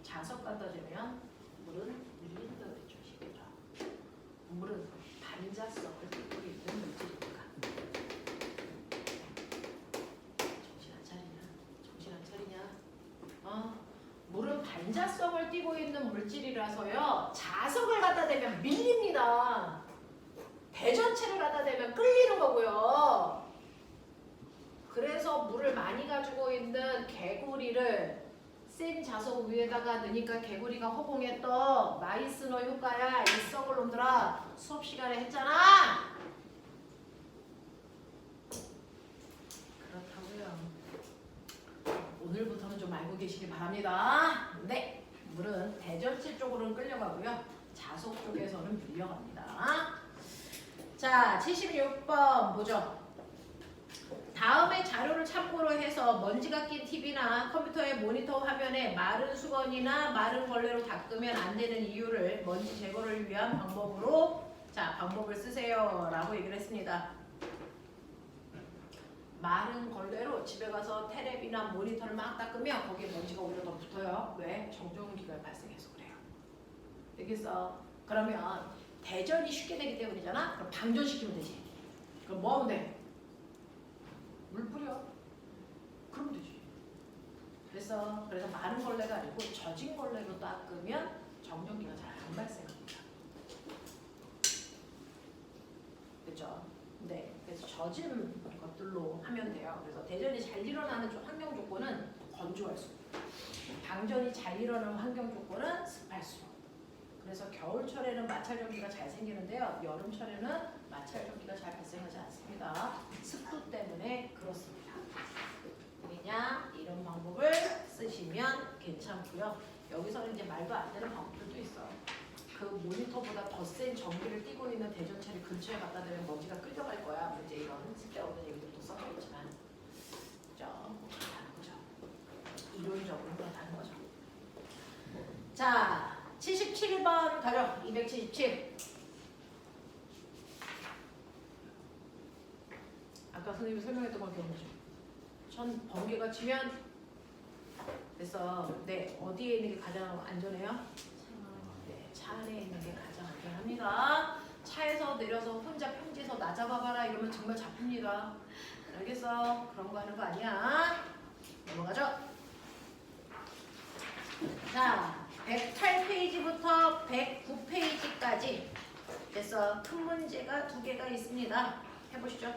자석 갖다 대면 물은 밀린다 그랬죠. 시계가. 물은 반자성을 띠고 있는 물질이니까. 정신 안 차리냐? 정신 안 차리냐? 물은 반자성을 띠고 있는 물질이라서요. 자석을 갖다 대면 밀립니다. 대전체를 갖다 대면 끌리는 거고요. 그래서 물을 많이 가지고 있는 개구리를 센 자석 위에다가 넣으니까 개구리가 허공했던 마이스너 효과야. 이 썩을 놈들아. 수업 시간에 했잖아. 그렇다고요. 오늘부터는 좀 알고 계시기 바랍니다. 네, 물은 대전체 쪽으로는 끌려가고요. 자석 쪽에서는 밀려갑니다. 자, 76번 보죠. 다음에 자료를 참고로 해서 먼지가 낀 TV나 컴퓨터의 모니터 화면에 마른 수건이나 마른 걸레로 닦으면 안 되는 이유를 먼지 제거를 위한 방법으로 방법을 쓰세요 라고 얘기를 했습니다. 마른 걸레로 집에 가서 테레비나 모니터를 막 닦으면 거기에 먼지가 오히려 더 붙어요. 왜? 정전기가 발생해서 그래요. 되겠어? 그러면 대전이 쉽게 되기 때문이잖아. 그럼 방전시키면 되지. 그럼 뭐 하면 돼? 물 뿌려. 그러면 되지. 그래서 마른 걸레가 아니고 젖은 걸레로 닦으면 정전기가 잘 안 발생합니다. 그렇죠? 네. 그래서 젖은 것들로 하면 돼요. 그래서 대전이 잘 일어나는 환경 조건은 건조할수록, 방전이 잘 일어나는 환경 조건은 습할수록. 그래서 겨울철에는 마찰전기가 잘 생기는데요. 여름철에는 마찰전기가 잘 발생하지 않습니다. 습도 때문에 그렇습니다. 그냥 이런 방법을 쓰시면 괜찮고요. 여기서는 이제 말도 안 되는 방법들도 있어. 그 모니터보다 더 센 전기를 띠고 있는 대전차를 근처에 갖다 대면 먼지가 끌려갈 거야. 뭐 이제 이런 쓸데없는 얘기들도 섞여 있지만, 그죠? 다른 거죠. 이론적으로 그렇다는 거죠. 자, 77번 가죠. 277. 아까 선생님이 설명했던 걸 기억나죠? 전 번개가 치면, 그래서 네, 어디에 있는 게 가장 안전해요? 네, 차 안에 있는 게 가장 안전합니다. 차에서 내려서 혼자 평지에서 나 잡아봐라 이러면 정말 잡힙니다. 알겠어? 그런 거 하는 거 아니야. 넘어가죠. 자, 108페이지부터 109페이지까지 그래서 큰 문제가 2개가 있습니다. 해보시죠.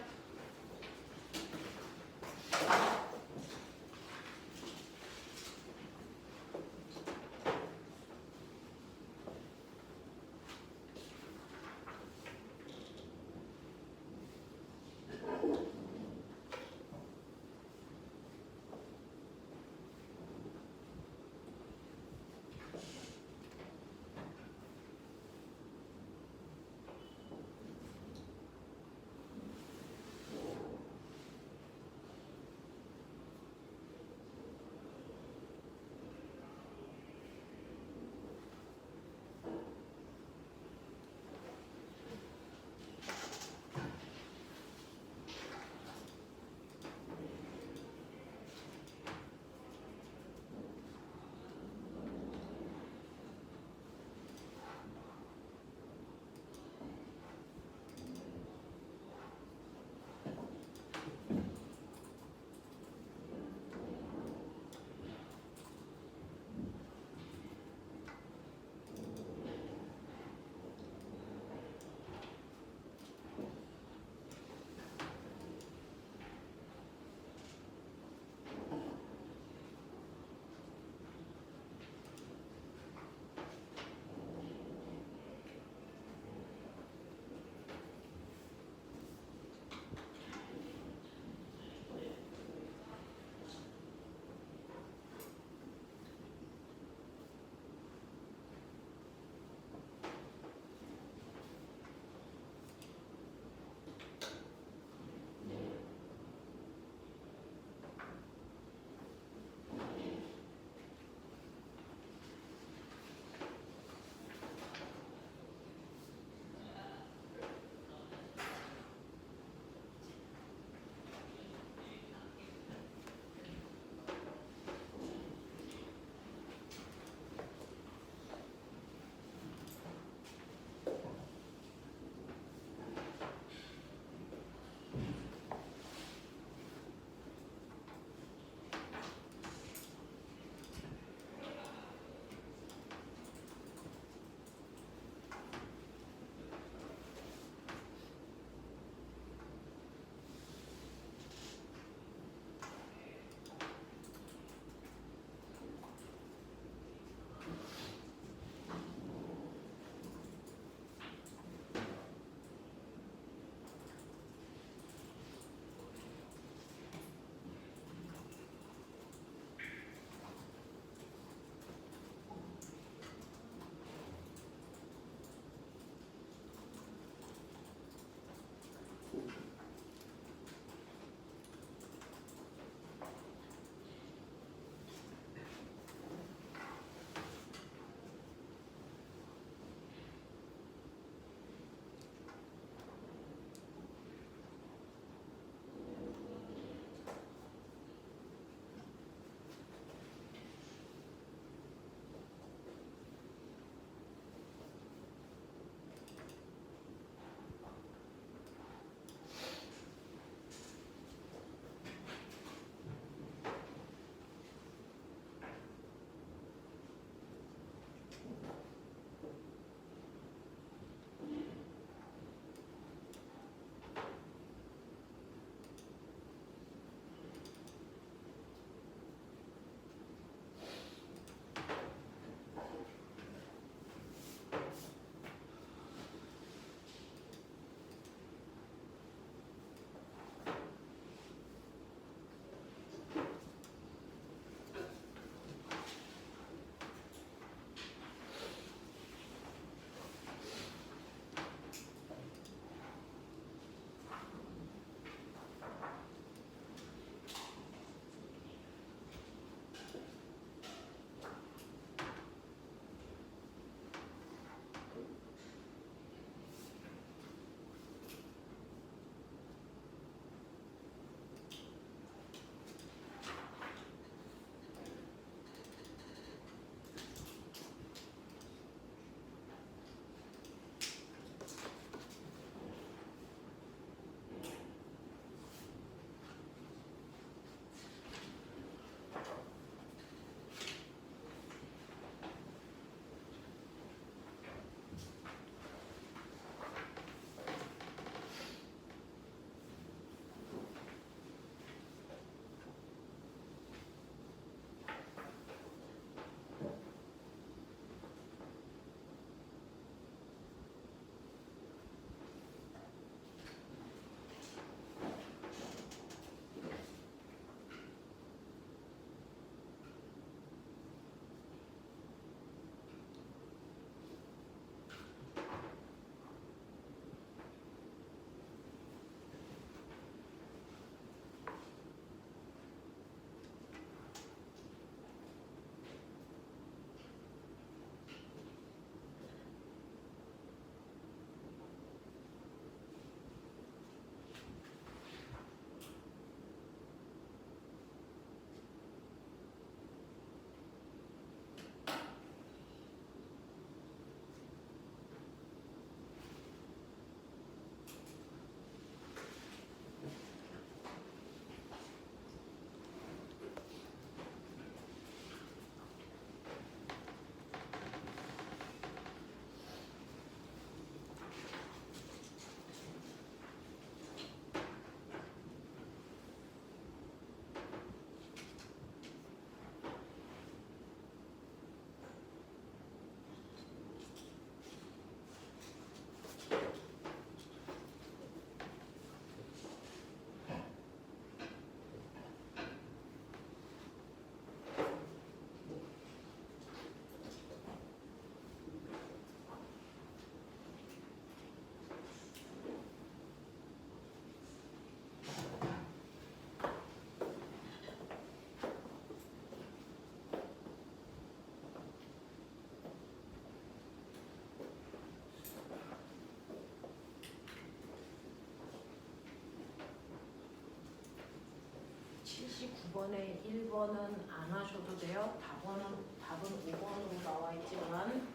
79번에 1번은 안 하셔도 돼요. 답은 5번으로 나와 있지만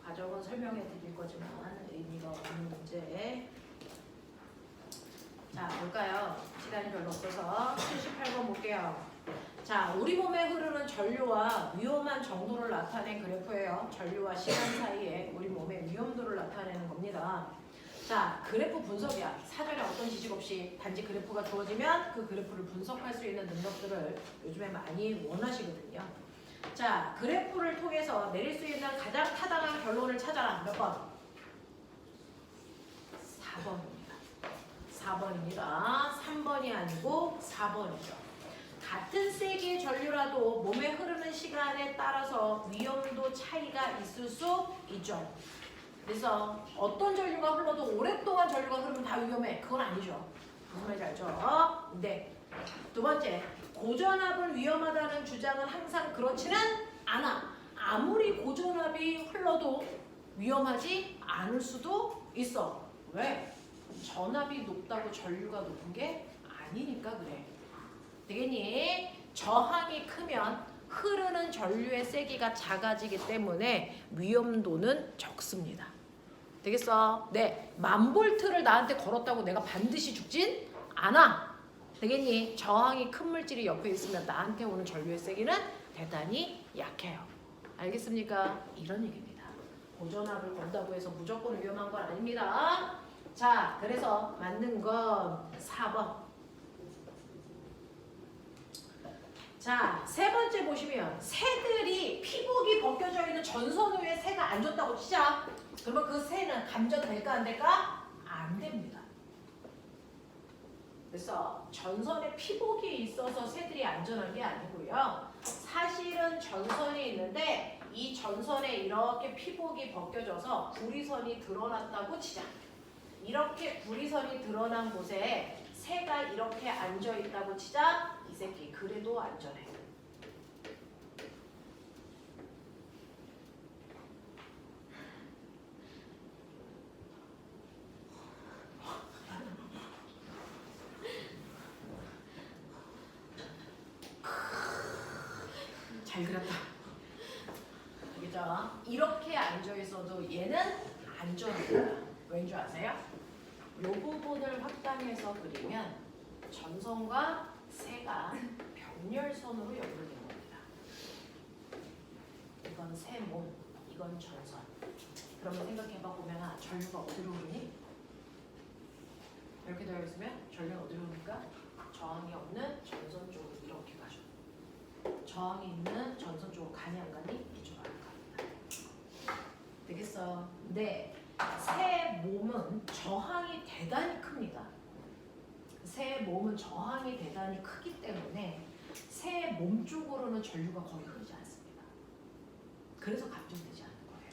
과정은 설명해 드릴 거지만 의미가 없는 문제. 자, 볼까요? 시간이 별로 없어서 78번 볼게요. 자, 우리 몸에 흐르는 전류와 위험한 정도를 나타낸 그래프예요. 전류와 시간 사이에 우리 몸의 위험도를 나타내는 겁니다. 자, 그래프 분석이야. 사전에 어떤 지식 없이 단지 그래프가 주어지면 그 그래프를 분석할 수 있는 능력들을 요즘에 많이 원하시거든요. 자, 그래프를 통해서 내릴 수 있는 가장 타당한 결론을 찾아라. 몇 번? 4번입니다. 4번입니다. 3번이 아니고 4번이죠. 같은 세기의 전류라도 몸에 흐르는 시간에 따라서 위험도 차이가 있을 수 있죠. 그래서 어떤 전류가 흘러도 오랫동안 전류가 흐르면 다 위험해. 그건 아니죠. 무슨 말인지 알죠? 네. 두 번째, 고전압은 위험하다는 주장은 항상 그렇지는 않아. 아무리 고전압이 흘러도 위험하지 않을 수도 있어. 왜? 전압이 높다고 전류가 높은 게 아니니까 그래. 되겠니? 저항이 크면 흐르는 전류의 세기가 작아지기 때문에 위험도는 적습니다. 되겠어? 네. 1000볼트를 나한테 걸었다고 내가 반드시 죽진 않아. 되겠니? 저항이 큰 물질이 옆에 있으면 나한테 오는 전류의 세기는 대단히 약해요. 알겠습니까? 이런 얘기입니다. 고전압을 건다고 해서 무조건 위험한 건 아닙니다. 자, 그래서 맞는 건 4번. 자, 세 번째 보시면 새들이 피복이 벗겨져 있는 전선 위에 새가 앉았다고 치자. 그러면 그 새는 감전될까 안 될까? 안 됩니다. 그래서 전선에 피복이 있어서 새들이 안전한 게 아니고요. 사실은 전선이 있는데 이 전선에 이렇게 피복이 벗겨져서 구리선이 드러났다고 치자. 이렇게 구리선이 드러난 곳에 새가 이렇게 앉아 있다고 치자. 이 새끼 그래도 안전해. 잘 그렸다. 알겠죠? 이렇게 앉아 있어도 얘는 안전합니다. 왠지 아세요? 이 부분을 확장해서 그리면 전선과 새가 병렬선으로 연결된 겁니다. 이건 새 몸, 이건 전선. 그러면 생각해봐 보면 전류가 어디로 흐르니? 이렇게 되어 있으면 전류는 어디로 흐르니까? 저항이 없는 전선 쪽으로 이렇게 가죠. 저항이 있는 전선 쪽으로 가니 안 가니? 이쪽으로 안 갑니다. 되겠어? 네. 새 몸은 저항이 대단히 큽니다. 새 몸은 저항이 대단히 크기 때문에 새 몸 쪽으로는 전류가 거의 흐르지 않습니다. 그래서 감전되지 않는 거예요.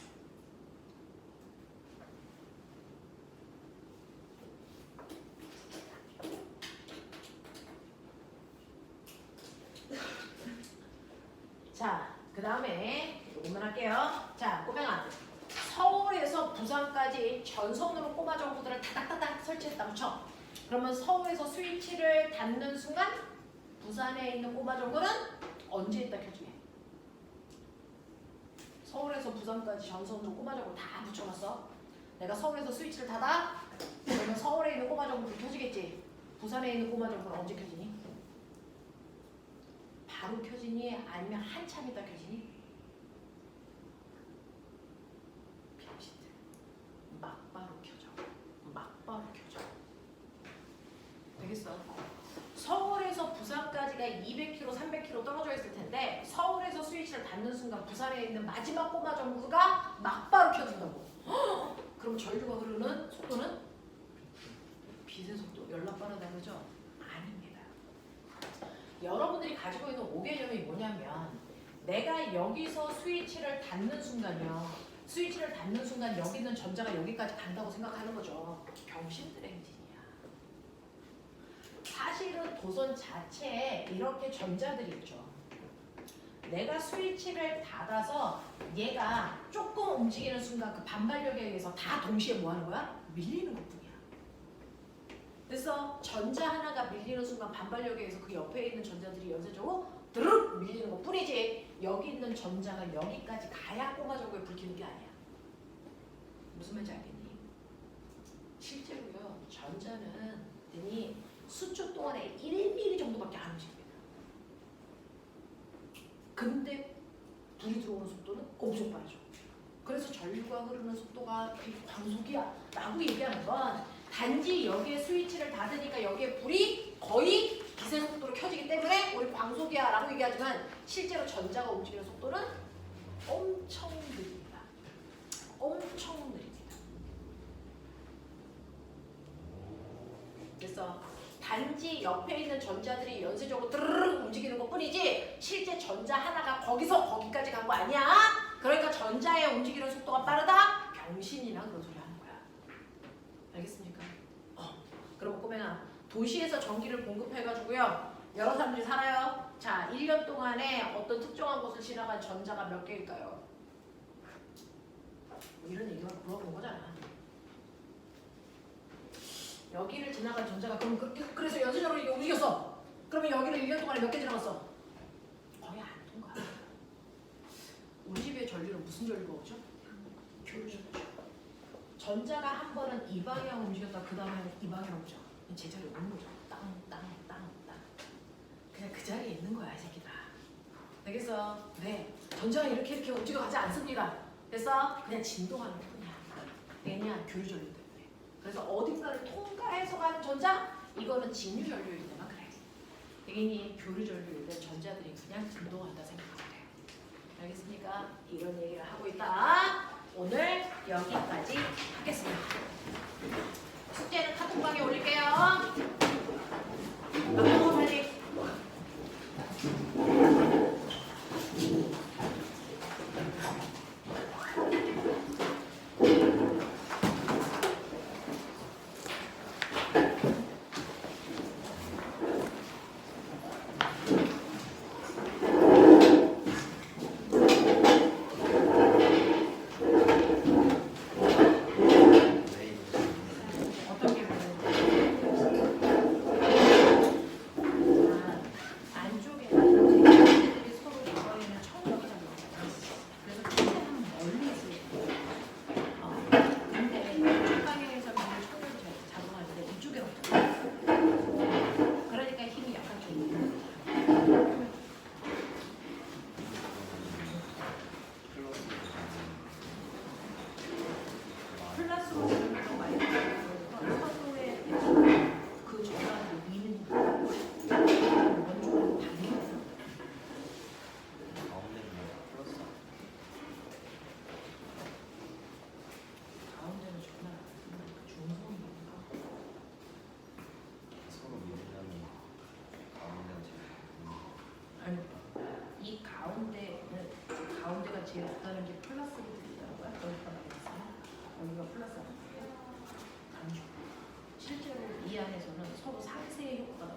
자, 그 다음에 이것만 할게요. 자, 꼬맹아. 서울에서 부산까지 전선으로 꼬마 전구들을 다닥다닥 설치했다고 쳐. 그러면 서울에서 스위치를 닫는 순간 부산에 있는 꼬마 전구는 언제 있다 켜지게? 서울에서 부산까지 전선으로 꼬마 전구 다 붙여놨어. 내가 서울에서 스위치를 닫아? 그러면 서울에 있는 꼬마 전구도 켜지겠지. 부산에 있는 꼬마 전구는 언제 켜지니? 바로 켜지니? 아니면 한참 있다 켜지니? 막바로 켜져. 막바로 켜져. 되겠어? 서울에서 부산까지가 200km, 300km 떨어져 있을 텐데 서울에서 스위치를 닫는 순간 부산에 있는 마지막 꼬마 전구가 막바로 켜진다고. 그럼 전류가 흐르는 속도는? 빛의 속도, 연락 빠르다 그러죠? 아닙니다. 여러분들이 가지고 있는 오개념이 뭐냐면 내가 여기서 스위치를 닫는 순간이요. 스위치를 닫는 순간 여기 있는 전자가 여기까지 간다고 생각하는 거죠. 병신들의 행진이야. 사실은 도선 자체에 이렇게 전자들이 있죠. 내가 스위치를 닫아서 얘가 조금 움직이는 순간 그 반발력에 의해서 다 동시에 뭐 하는 거야? 밀리는 것뿐이야. 그래서 전자 하나가 밀리는 순간 반발력에 의해서 그 옆에 있는 전자들이 연쇄적으로 드르륵 밀리는 것 뿐이지 여기 있는 전자가 여기까지 가야 꼬마정거에 불키는 게 아니야. 무슨 말인지 알겠니? 실제로요 전자는 이 수초 동안에 1mm 정도밖에 안 움직입니다. 근데 불이 들어오는 속도는 엄청 빠르죠. 그래서 전류가 흐르는 속도가 광속이야 라고 얘기하는 건 단지 여기에 스위치를 닫으니까 여기에 불이 거의 기세 속도로 켜지기 때문에 우리 광속이야 라고 얘기하지만 실제로 전자가 움직이는 속도는 엄청 느립니다. 엄청 느립니다. 그래서 단지 옆에 있는 전자들이 연쇄적으로 드르륵 움직이는 것 뿐이지 실제 전자 하나가 거기서 거기까지 간 거 아니야. 그러니까 전자의 움직이는 속도가 빠르다? 병신이나 그런 소리 하는 거야. 알겠습니까? 그럼 꼬맹아 도시에서 전기를 공급해가지고요 여러 사람들이 살아요. 자 1년 동안에 어떤 특정한 곳을 지나간 전자가 몇 개일까요? 뭐 이런 얘기만 물어본 거잖아. 여기를 지나간 전자가 그럼 그래서 연쇄적으로 이게 움직였어. 그러면 여기를 1년 동안에 몇 개 지나갔어? 거의 안 통과. 우리 집의 전류는 무슨 전류가 오죠? 교류전류죠. 전자가 한 번은 이 방향 움직였다 그 다음에는 이 방향 오죠. 제자리에 오는 거죠. 땅땅땅땅. 그냥 그 자리에 있는 거야 이 새끼다. 그래서 네 전자가 이렇게 움직여가지 않습니다. 그래서 그냥 진동하는 뿐이야. 왜냐 교류전류 때문에. 그래서 어딘가를 통과해서 가는 전자 이거는 직류전류일 때만 그래. 대개니 교류전류일 때 전자들이 그냥 진동한다 생각하면 돼요. 알겠습니까? 이런 얘기를 하고 있다. 오늘 여기까지 하겠습니다. 숙제는 카톡방에 올릴게요. 빨리. 이 가운데가 제일 좋다는 게 플러스를 드리더라고요. 여기가 말했어요. 여기가 플러스 안 좋고 실제로 이 안에서는 서로 상쇄의 효과가